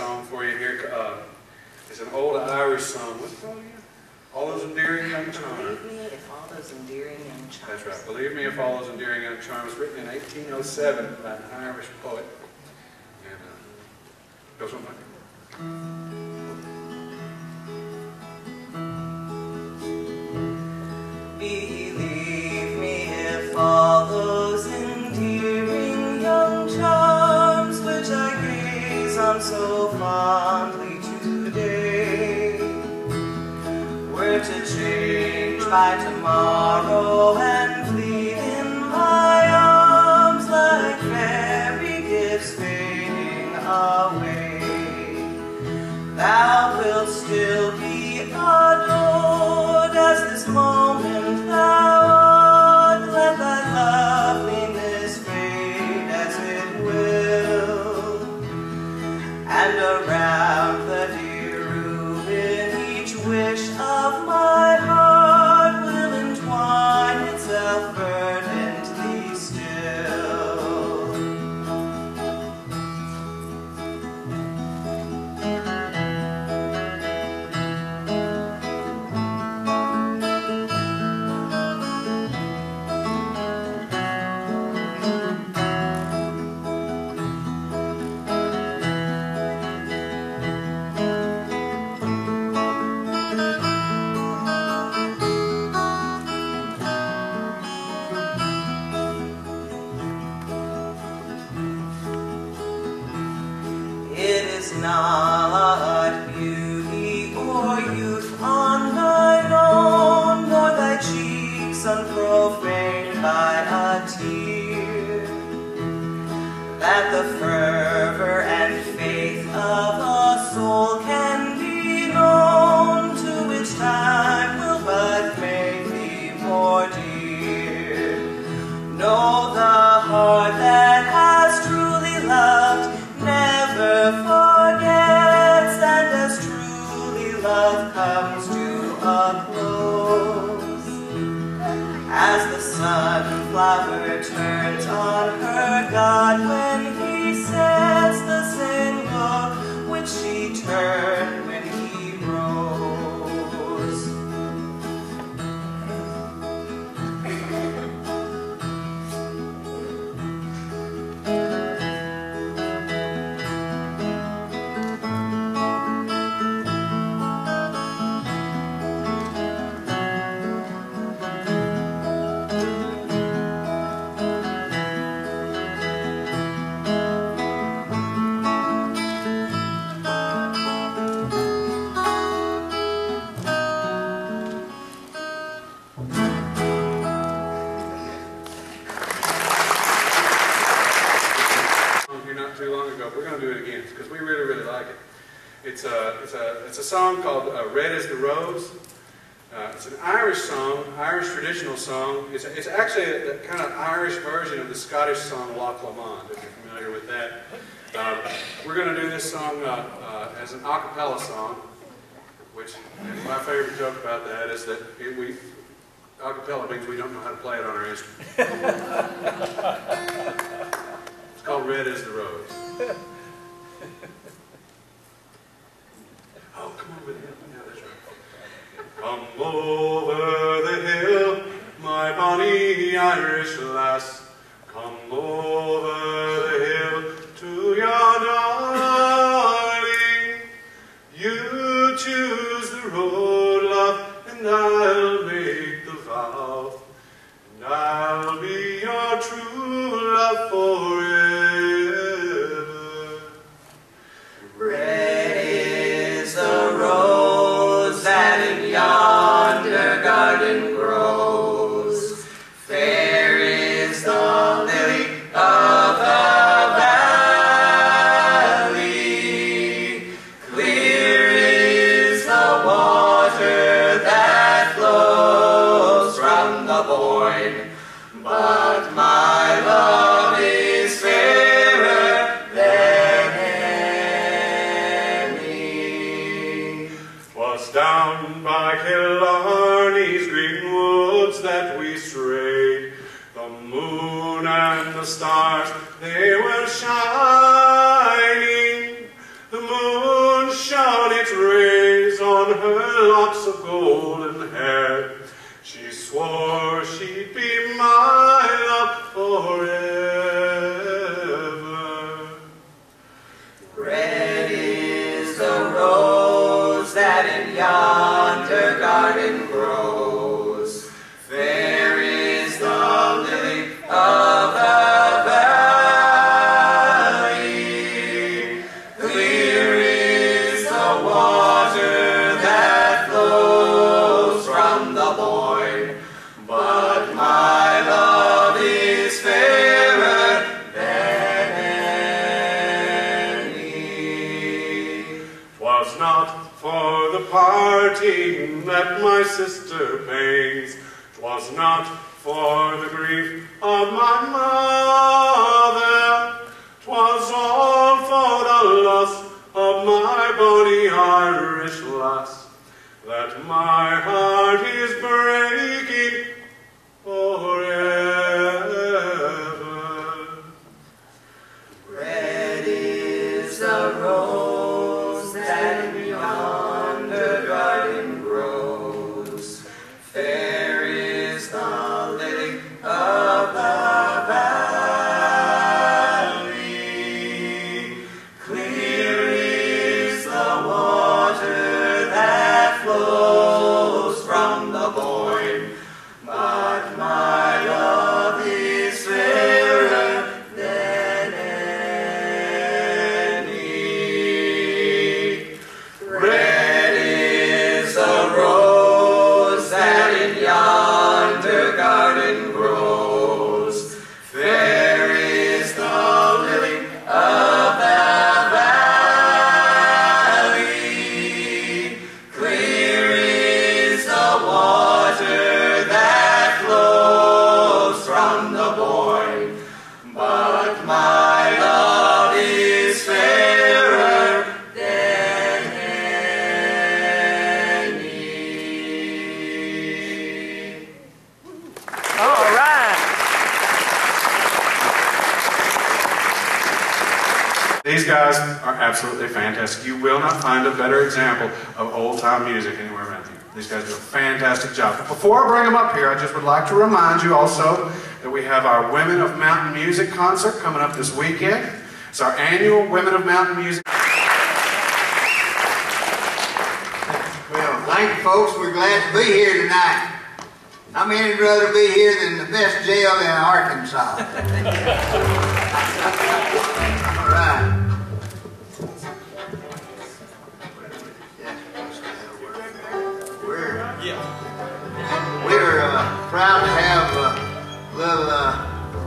song for you here. It's an old Irish song. What's it called again? All Those Endearing Young Charms. Believe me, if all those endearing young charms. That's right. Believe Me If All Those Endearing Young Charms, written in 1807 by an Irish poet. And goes something like that. Believe me if all those endearing young charms which I gaze on so fondly today were to change by tomorrow and flee in my arms like fairy gifts fading away, thou wilt still be adored as this moment thou art. Let thy loveliness fade as it will, and around the dear ruin each wish of my heart will entwine itself verdantly still. It is not beauty or youth unknown, nor thy cheeks unprofaned by a tear, that the fervor and faith of a soul can be known, to which time will but make thee more dear. Know the heart that has truly loved never forgets, and as truly love comes to a close, as the sunflower turns on her god when he sets the same glow which she turned when he rose. Here not too long ago. We're going to do it again because we really, really like it. It's a song called Red is the Rose. It's an Irish song, Irish traditional song. It's actually a kind of Irish version of the Scottish song Loch Lomond, if you're familiar with that. We're going to do this song as an a cappella song, which, and my favorite joke about that is that a cappella means we don't know how to play it on our instrument. It's called Red is the Rose. Oh, come over the hill. Yeah, that's right. Come over the hill, my bonny Irish lass. Come over the hill to your darling. You choose the road, love, and I'll make the vow. And I'll be your true love forever. Red is the rose that in yonder garden grows. Fair is the lily of the valley. Clear is the water that flows from the Boyne. But my love is fairer than any. 'Twas down by Killarney's green woods that we strayed. The moon and the stars, they were shining. The moon shone its rays on her locks of golden hair. She swore she'd be my love forever. Red is the rose that in yonder garden grows. Fair is the lily of the valley. Clear is the water that flows from the Boyne. But my love is fairer than any. 'Twas not for the parting that my sister pains. 'Twas not for the grief of my mother. 'Twas all for the loss of my bonny Irish lass, that my heart is breaking forever. Red is the rose that in yonder garden grows. Fair is the lily of the valley. Clear is the water that flows from the Boyne. But my love is fairer than any. Red is the rose that in yonder garden grows. Fair is the lily of the valley. Clear is the water that flows from the Boyne. But my love is fairer than any. All right. These guys are absolutely fantastic. You will not find a better example of old-time music anywhere around here. These guys do a fantastic job. But before I bring them up here, I just would like to remind you also that we have our Women of Mountain Music concert coming up this weekend. It's our annual Women of Mountain Music. Well, thank you, folks. We're glad to be here tonight. How many would rather be here than the best jail in Arkansas? All right. We're proud to have little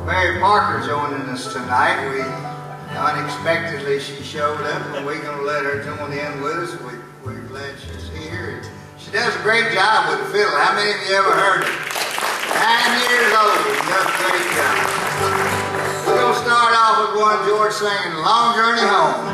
Mary Parker joining us tonight. Unexpectedly she showed up, and we're going to let her join in with us. We're glad she's here. She does a great job with the fiddle. How many of you ever heard her? 9 years old. She does a great job. We're going to start off with one George singing Long Journey Home.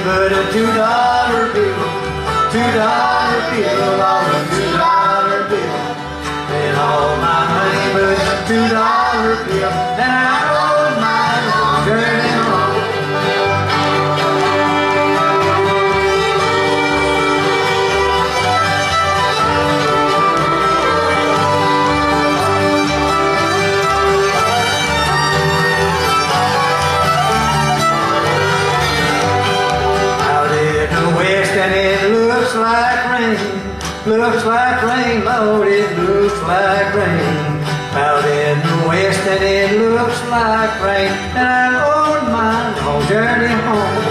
But a $2 bill, $2 bill, on a $2 bill. And all my money but a $2 bill, and I rode my long journey home. Looks like rain, Lord, it looks like rain. Out in the west and it looks like rain. And I rode my long journey home.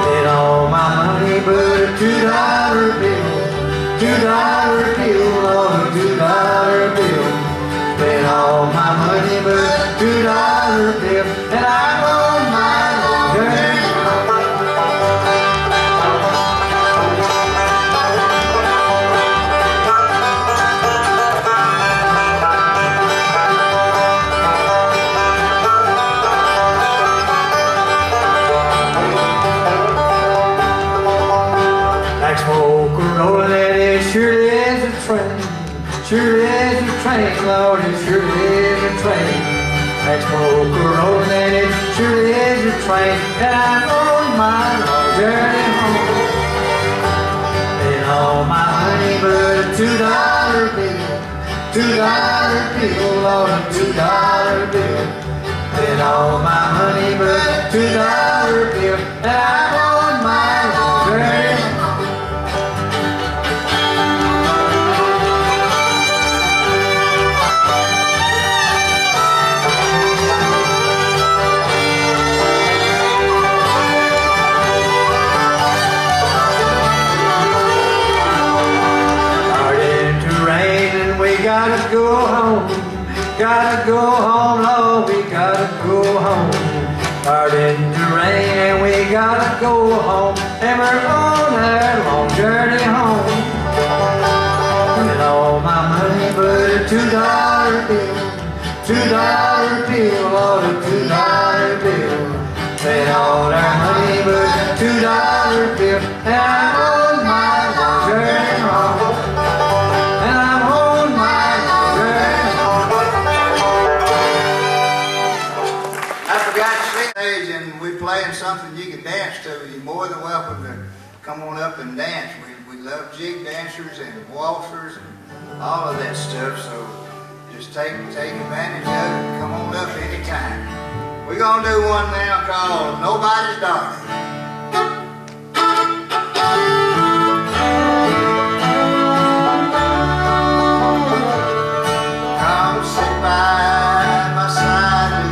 Spent all my money but a $2 bill. $2 bill, Lord, a $2 bill. Spent all my money but a $2 bill. And I rode my long journey home. rolling and it surely is a train. Surely is a train, Lord, it surely is a train. That smoke rolling and it surely is a train. And I'm on my long journey home. And all my honey but a $2 bill. $2 bill, Lord, a $2 bill. And all my honey but a $2 bill. And I'm on my long journey home. Gotta go home, gotta go home, Lord, we gotta go home. Starting to rain and we gotta go home, and we're on that long journey home. And all my money but a $2 bill, $2 bill, Lord, a $2 bill. And all our money but a $2 bill, and I'm on my long journey home. And we're playing something you can dance to. You're more than welcome to come on up and dance. We love jig dancers and waltzers and all of that stuff. So just take advantage of it and come on up anytime. We're gonna do one now called Nobody's Darling. Come sit by my side.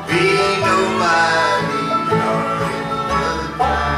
Be nobody, darling, but mine.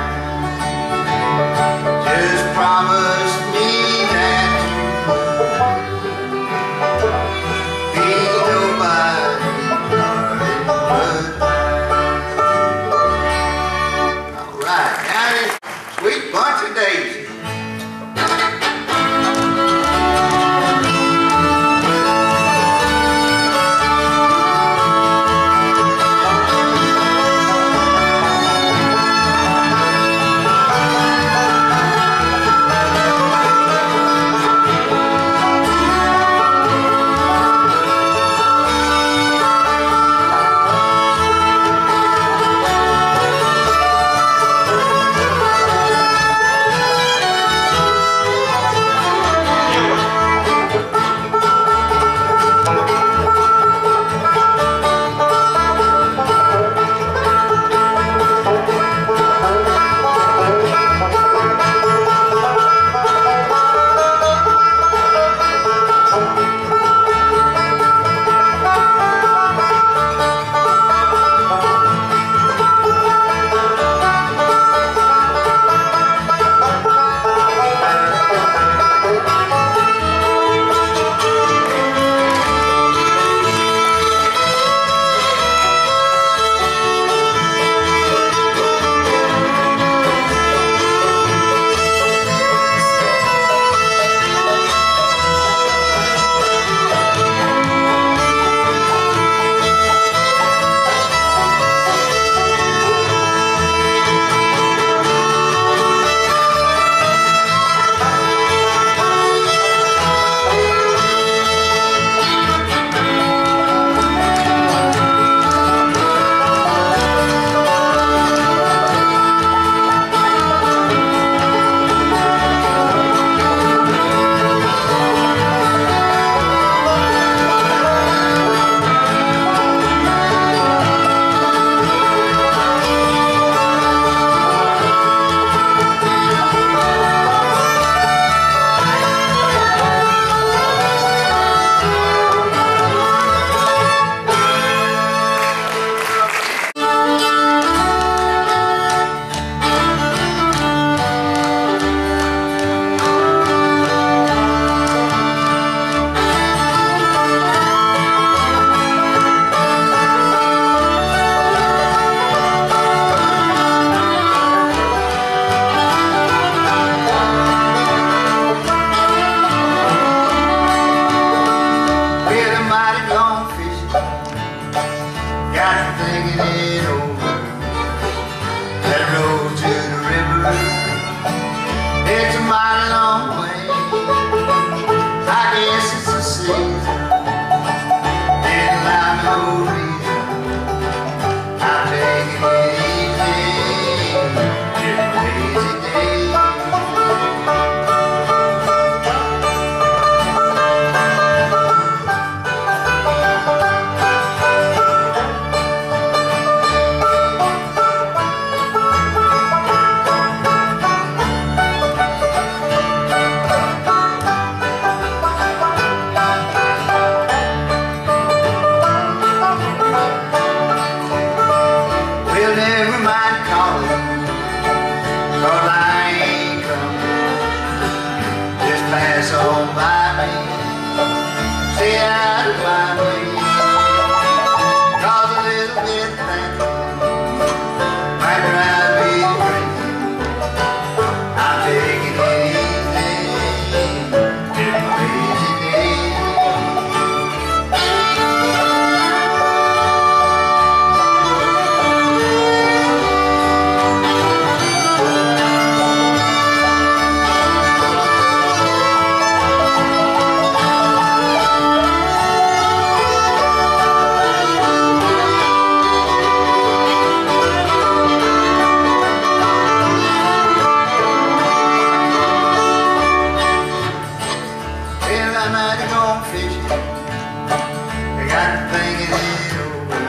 thinking it over.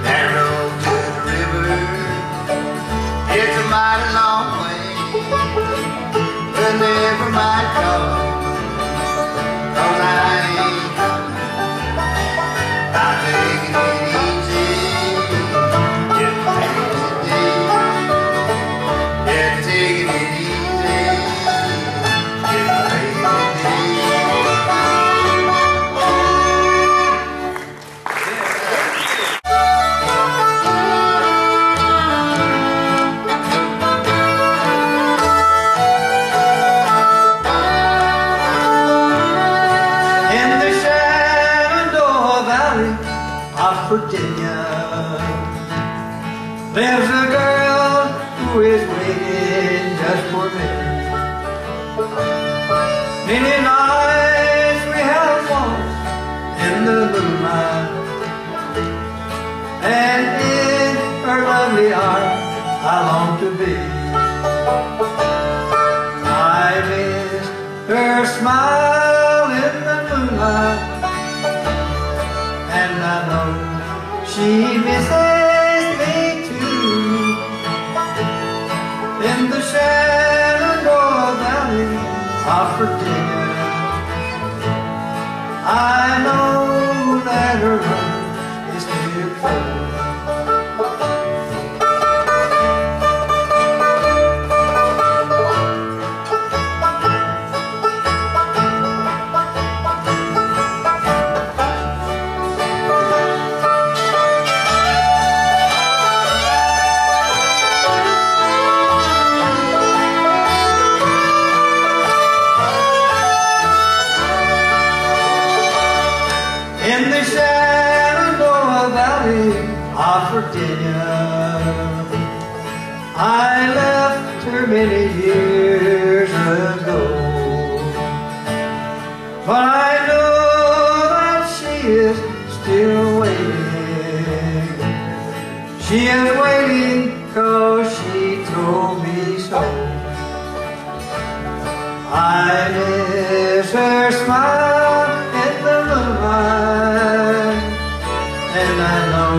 That road to the river, it's a mighty long way, but never mind, 'cause I ain't coming. I'm taking it easy, just a lazy day. Yeah, taking it easy, just a lazy day. In the Shenandoah Valley of Virginia lives a girl who is waiting just for me. Many nights we have walked in the moonlight, and in her lovely arms I long to be. I miss her smile in the moonlight, and I know she misses me too. In the Shenandoah Valley of Virginia, I know that her love is still true. In the Shenandoah Valley of Virginia, I left her many years ago, but I know that she is still waiting. She is waiting 'cause she told me so. I miss her smile in the moonlight, and I know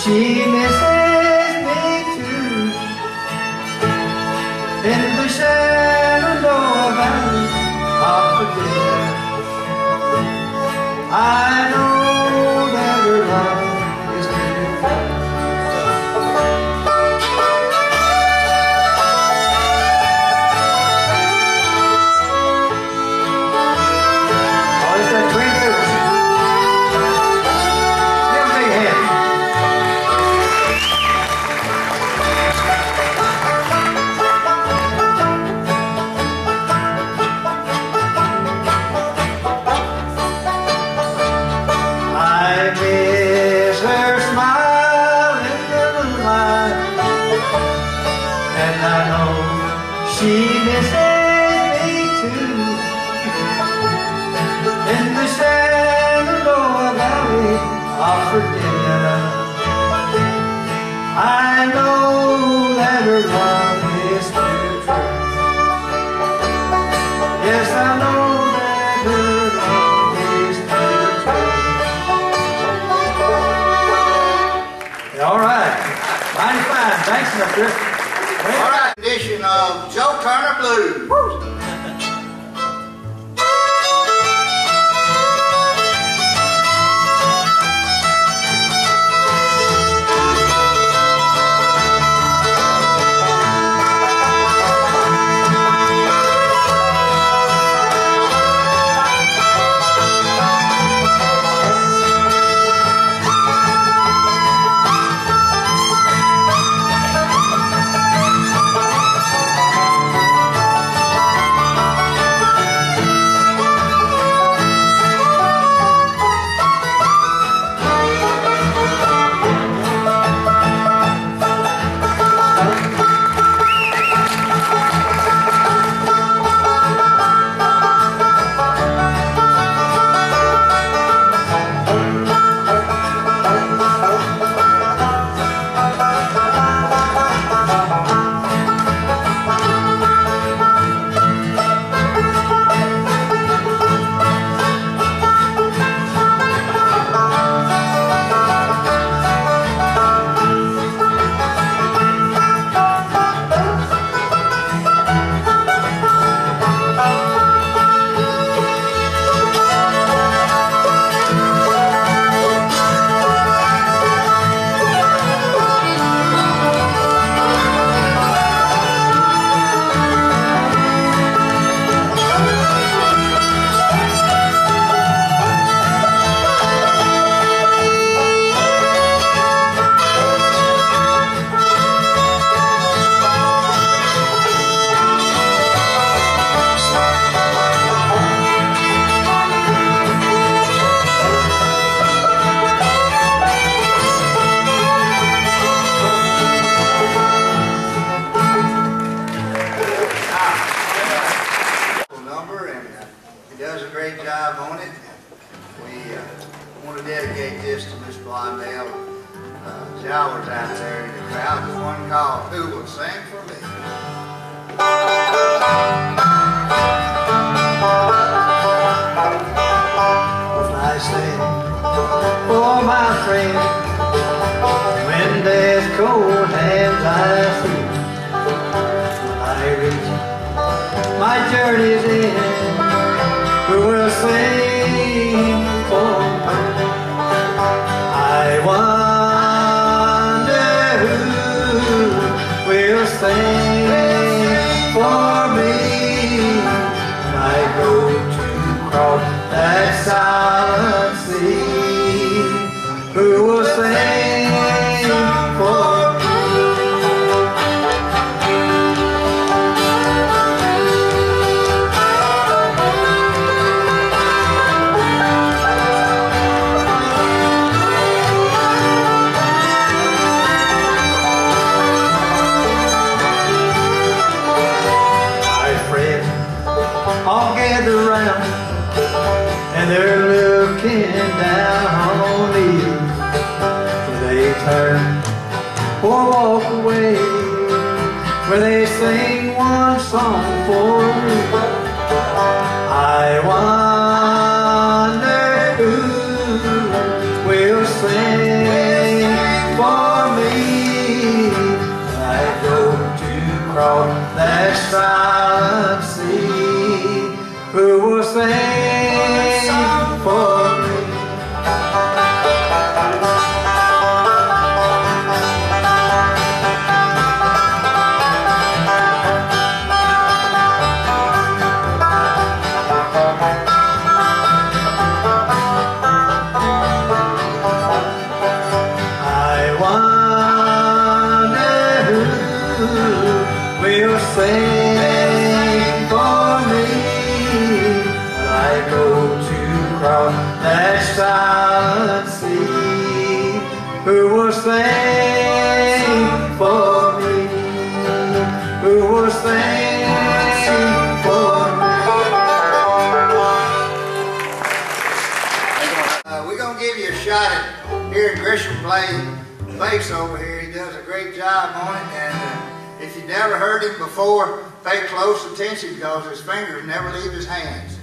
she misses me too. In the Shenandoah Valley of Virginia, I know that her love is still true. Oh, it's that green fiddle. Give 'em a big hand. I miss her smile in the moonlight, and I know she misses me too. In the Shenandoah Valley of Virginia, I know that her love is still true. Yes, I know that her love is still true. All right, mighty fine. Thanks, Mr. All right, edition of Joe Turner Blues. we dedicate this to Miss Blondell. Showers out there in the crowd. There's one called Who Will Sing for Me? If I sing for my friend, when death cold hands I feel, when I reach my journey's end, who will sing for me? I wonder who will sing for me when I go to cross that silent sea. Who will sing for me? My friends all gather round and they're looking down on me. Will they turn or walk away? Will they sing one song for me? I wonder who will sing for me. I go to cross that silent sea. Who will sing for me? I wonder who will sing for me. I go to cross that silent sea. Who will sing for me? Who will sing for me? We're going to give you a shot at hearing Grisham play bass over here. He does a great job on it, and if you never heard him before, pay close attention because his fingers never leave his hands.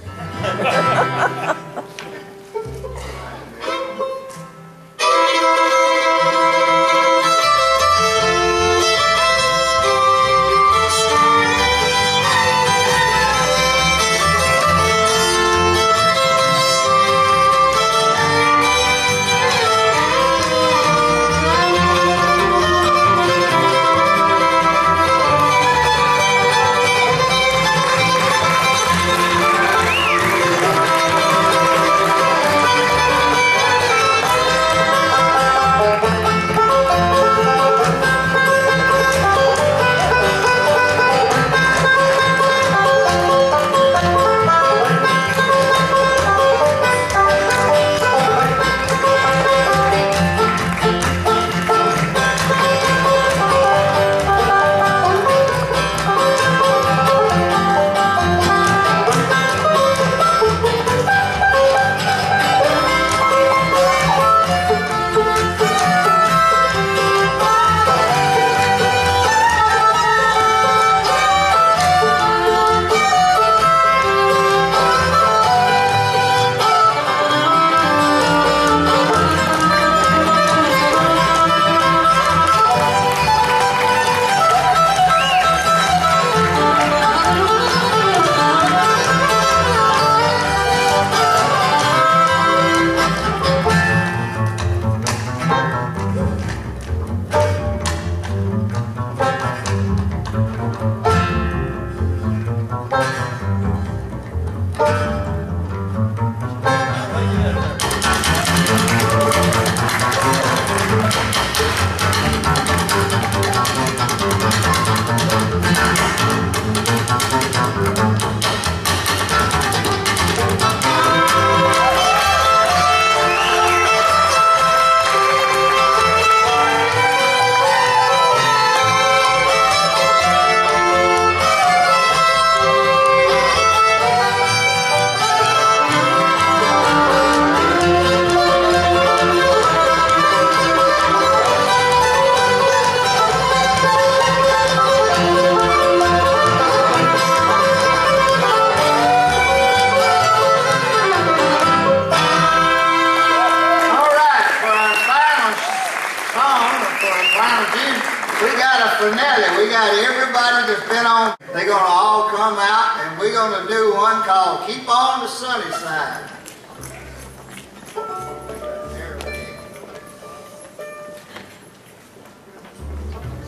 finale. We got everybody that's been on. They're going to all come out, and we're going to do one called Keep on the Sunny Side.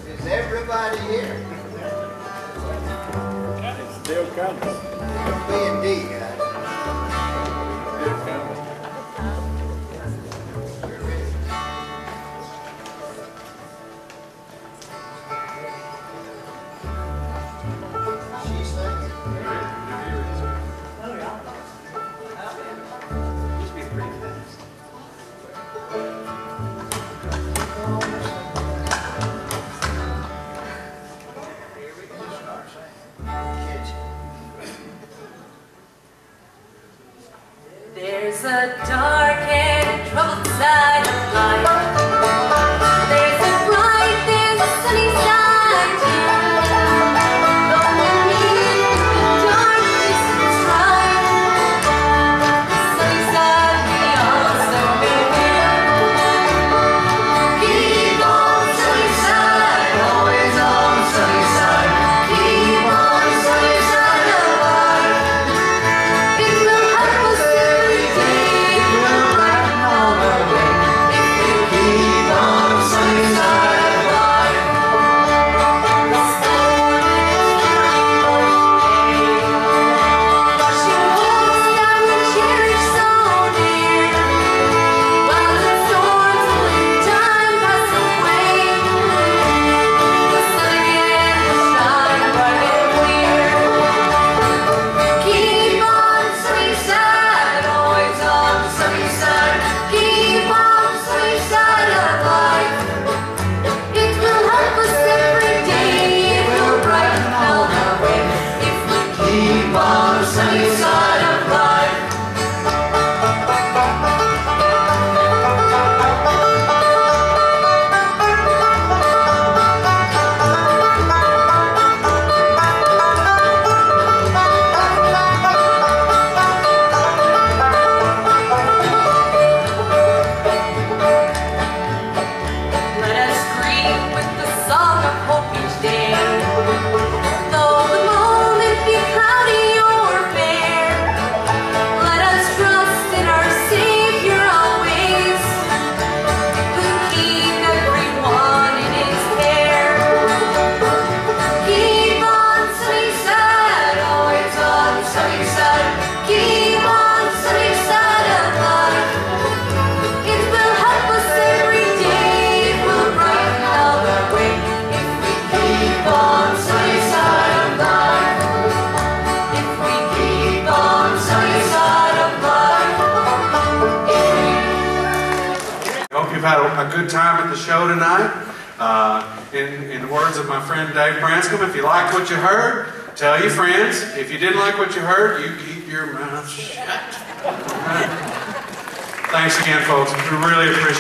Is everybody here? It's still coming. It'll be indeed, guys. There's a dark and troubled side of life. There's a bright, there's a sunny side too. But beneath the darkness is right. The sunny side we also bear. Keep on sunny side, always on sunny side. Keep on sunny side of life. It will help us every day. It will brighten all our way. If we keep on sunny side of life. The storm is coming our way. Washing hopes that we cherish so dear. While the storms and time pass away, the sun again will shine bright and clear. Keep on sunny side, always on the sunny side. Keep on the sunny side of life. It will help us every day. It will brighten all our way. If we keep on the sunny side of life. Let us greet with the song of hope each day. Though the moment be cloudy or fair, let us trust in our Savior always, who keep everyone in His care. Keep on sunny side, always on sunny side. Keep on sunny side of life. It will help us every day. It will brighten all our way. If we keep on sunny side of life. If we keep on sunny side of life. I hope you've had a good time at the show tonight. In the words of my friend Dave Branscombe, if you liked what you heard, tell your friends. If you didn't like what you heard, you keep your mouth shut. Thanks again, folks. We really appreciate it.